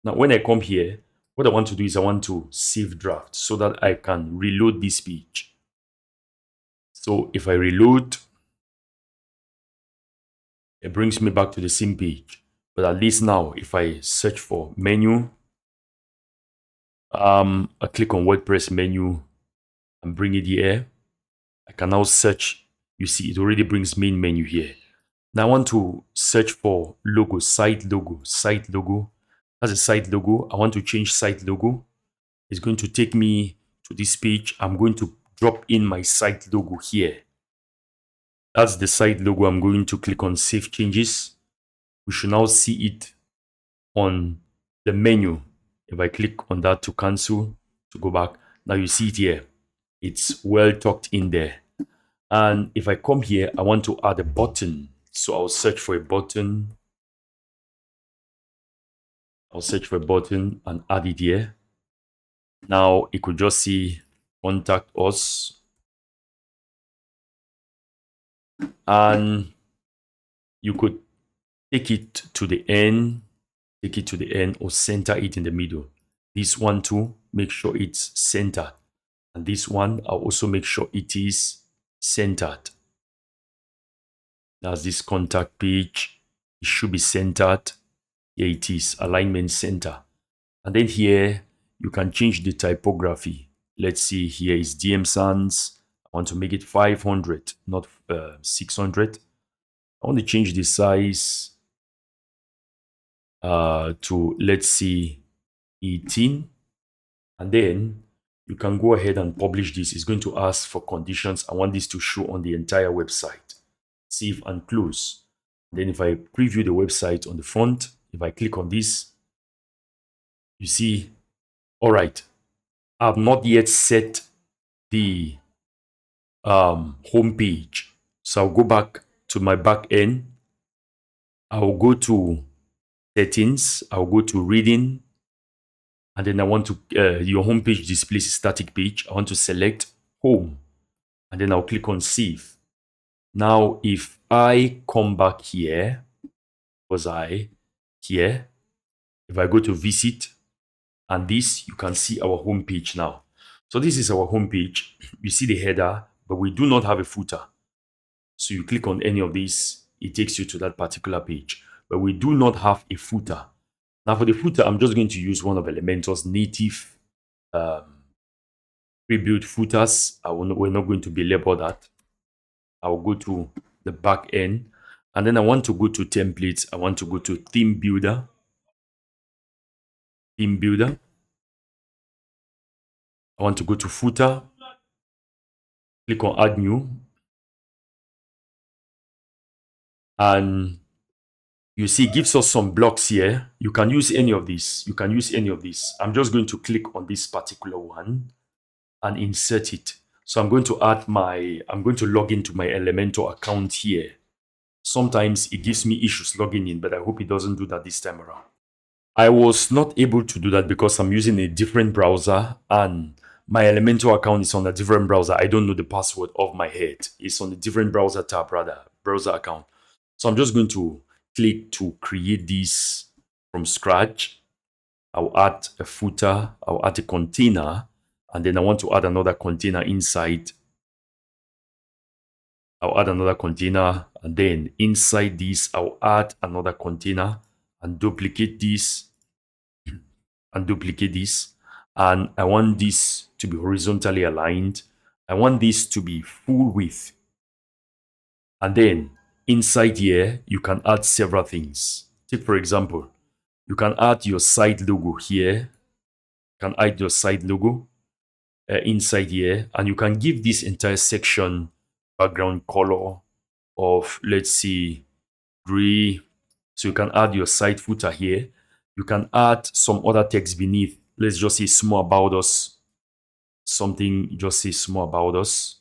Now, when I come here, what I want to do is I want to save draft so that I can reload this page. So if I reload, it brings me back to the same page. But at least now, if I search for menu, I click on WordPress menu. and bring it here. I can now search. You see, it already brings main menu here. Now I want to search for logo, site logo, site logo. That's a site logo. I want to change site logo. It's going to take me to this page. I'm going to drop in my site logo here. That's the site logo. I'm going to click on Save Changes. We should now see it on the menu. If I click on that to cancel, to go back, now you see it here. It's well tucked in there. And if I come here, I want to add a button. So I'll search for a button. I'll search for a button and add it here. Now it could just see contact us. And you could take it to the end, or center it in the middle. This one too, make sure it's centered. And this one, I'll also make sure it is centered. That's this contact page. It should be centered. Here it is, alignment center. And then here, you can change the typography. Let's see, here is DM Sans. I want to make it 500, not 600. I want to change the size to, let's see, 18. And then you can go ahead and publish this. It's going to ask for conditions. I want this to show on the entire website. Save and close. Then if I preview the website on the front, if I click on this, you see, all right, I've not yet set the home page. So I'll go back to my back end. I'll go to settings. I'll go to reading. And then I want to, your home page displays a static page. I want to select home. And then I'll click on save. Now, if I come back here, if I go to visit, and this, you can see our home page now. So this is our home page. You see the header, but we do not have a footer. So you click on any of these, it takes you to that particular page. But we do not have a footer. Now for the footer, I'm just going to use one of Elementor's native pre-built footers. We're not going to belabor that. I'll go to the back end. And then I want to go to templates. I want to go to theme builder. Theme builder. I want to go to footer. Click on add new. And you see, it gives us some blocks here. You can use any of these. You can use any of these. I'm just going to click on this particular one and insert it. So I'm going to I'm going to log into my Elementor account here. Sometimes it gives me issues logging in, but I hope it doesn't do that this time around. I was not able to do that because I'm using a different browser and my Elementor account is on a different browser. I don't know the password off my head. It's on a different browser tab, browser account. So I'm just going to click to create this from scratch. I'll add a footer, I'll add a container, and then I want to add another container inside. I'll add another container, and then inside this, I'll add another container and duplicate this and duplicate this. And I want this to be horizontally aligned. I want this to be full width. And then inside here, you can add several things. Take, for example, you can add your site logo here. You can add your site logo inside here. And you can give this entire section background color of, let's see, gray. So you can add your site footer here. You can add some other text beneath. Let's just say small about us. Something just say small about us.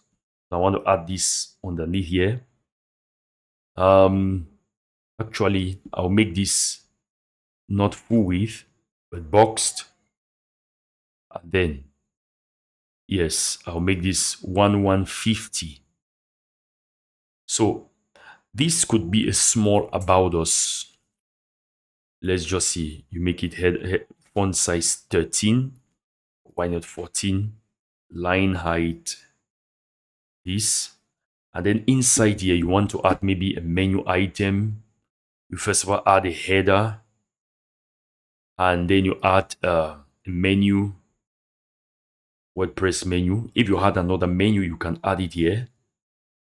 I want to add this underneath here. Actually, I'll make this not full width, but boxed. And then, yes, I'll make this 150. So this could be a small about us. Let's just see. You make it head font size 13. Why not 14? Line height, this. And then inside here, you want to add maybe a menu item. You first of all add a header. And then you add a menu WordPress menu. If you had another menu, you can add it here.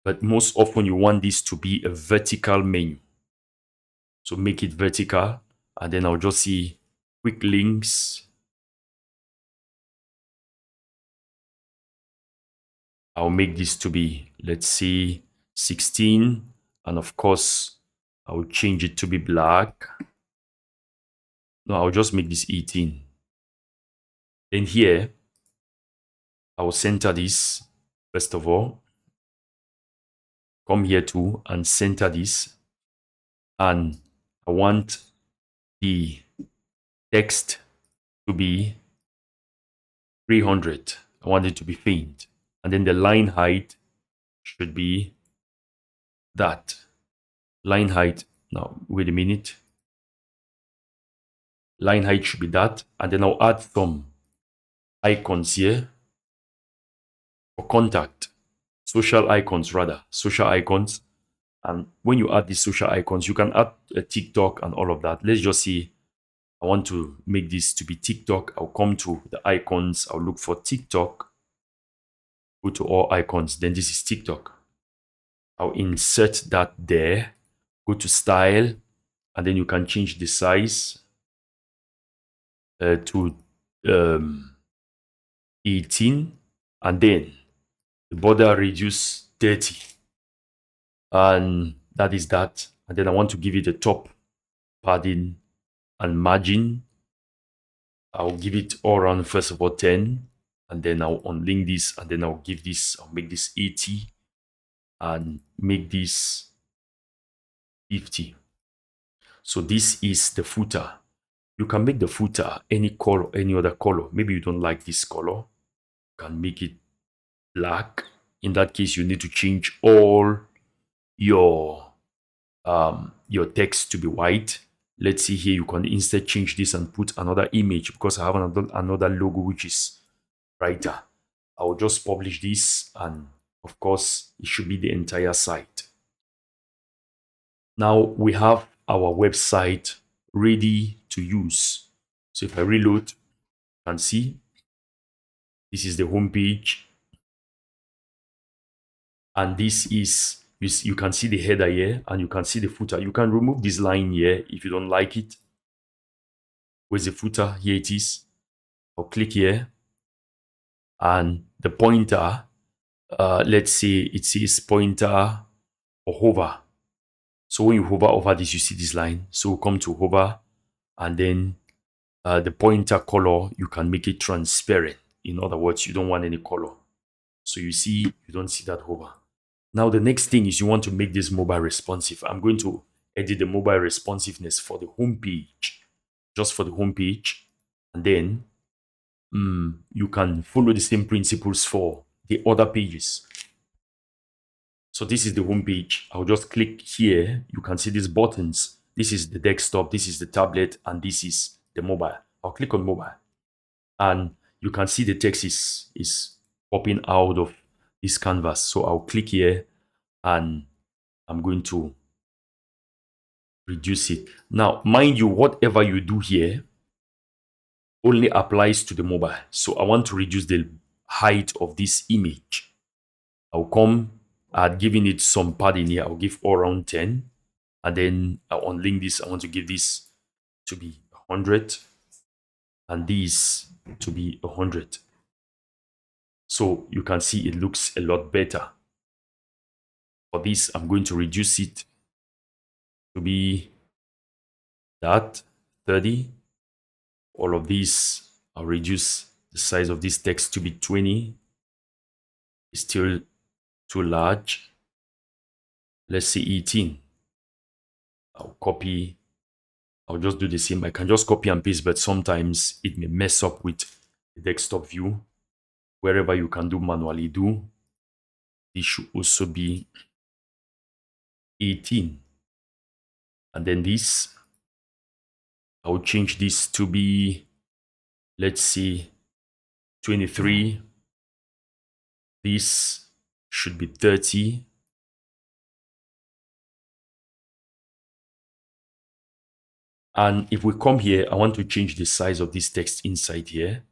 But most often you want this to be a vertical menu. So make it vertical, and then I'll just see quick links. I'll make this to be, let's see, 16. And of course, I'll change it to be black. No, I'll just make this 18. Then here, I will center this, first of all. Come here too and center this. And I want the text to be 300. I want it to be faint. And then the line height should be that. Line height, now wait a minute. Line height should be that. And then I'll add some icons here for contact. Social icons rather, social icons. And when you add these social icons, you can add a TikTok and all of that. Let's just see. I want to make this to be TikTok. I'll come to the icons. I'll look for TikTok. Go to all icons. Then this is TikTok. I'll insert that there. Go to style. And then you can change the size to 18. And then the border reduce 30. And that is that. And then I want to give it a top padding and margin. I'll give it all around, first of all, 10. And then I'll unlink this. And then I'll give this, I'll make this 80. And make this 50. So this is the footer. You can make the footer any color, any other color. Maybe you don't like this color. You can make it black. In that case, you need to change all your text to be white. Let's see here, you can instead change this and put another image because I have another logo which is brighter. I will just publish this, and of course it should be the entire site. Now we have our website ready to use. So if I reload, you can see this is the home page, and this is, you can see the header here, and you can see the footer. You can remove this line here if you don't like it. Where's the footer? Here it is. I'll click here, and the pointer, let's say it says pointer or hover. So when you hover over this, you see this line. So come to hover, and then the pointer color, you can make it transparent. In other words, you don't want any color. So you see, you don't see that hover. Now the next thing is you want to make this mobile responsive. I'm going to edit the mobile responsiveness for the home page, just for the home page. And then you can follow the same principles for the other pages. So this is the home page. I'll just click here. You can see these buttons. This is the desktop, this is the tablet, and this is the mobile. I'll click on mobile, and you can see the text is popping out of this canvas. So I'll click here, and I'm going to reduce it. Now, mind you, whatever you do here only applies to the mobile. So I want to reduce the height of this image. I'll come, I've given it some padding here. I'll give all around 10. And then I'll unlink this. I want to give this to be 100. And this to be 100. So you can see it looks a lot better. For this, I'm going to reduce it to be that 30. All of these, I'll reduce the size of this text to be 20. It's still too large. Let's say 18. I'll copy. I'll just do the same. I can just copy and paste, but sometimes it may mess up with the desktop view. Wherever you can do manually, do. This should also be 18. And then this, I will change this to be, let's see, 23. This should be 30. And if we come here, I want to change the size of this text inside here.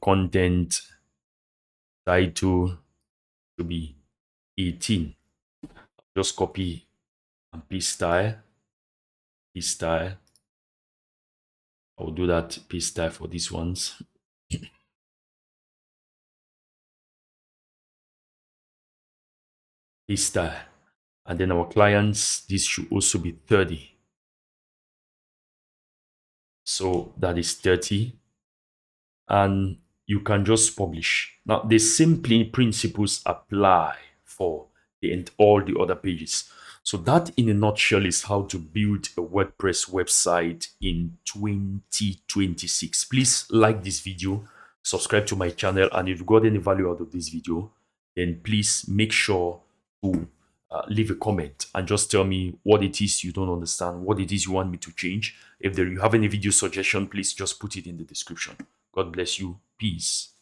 content title to be 18. Just copy and paste style. Paste style. I'll do that paste style for these ones. Paste style. And then our clients, this should also be 30. So that is 30. And you can just publish. Now, the same principles apply for all the other pages. So that in a nutshell is how to build a WordPress website in 2026. Please like this video, subscribe to my channel, and if you got any value out of this video, then please make sure to leave a comment and just tell me what it is you don't understand, what it is you want me to change. If you have any video suggestion, please just put it in the description. God bless you. Peace.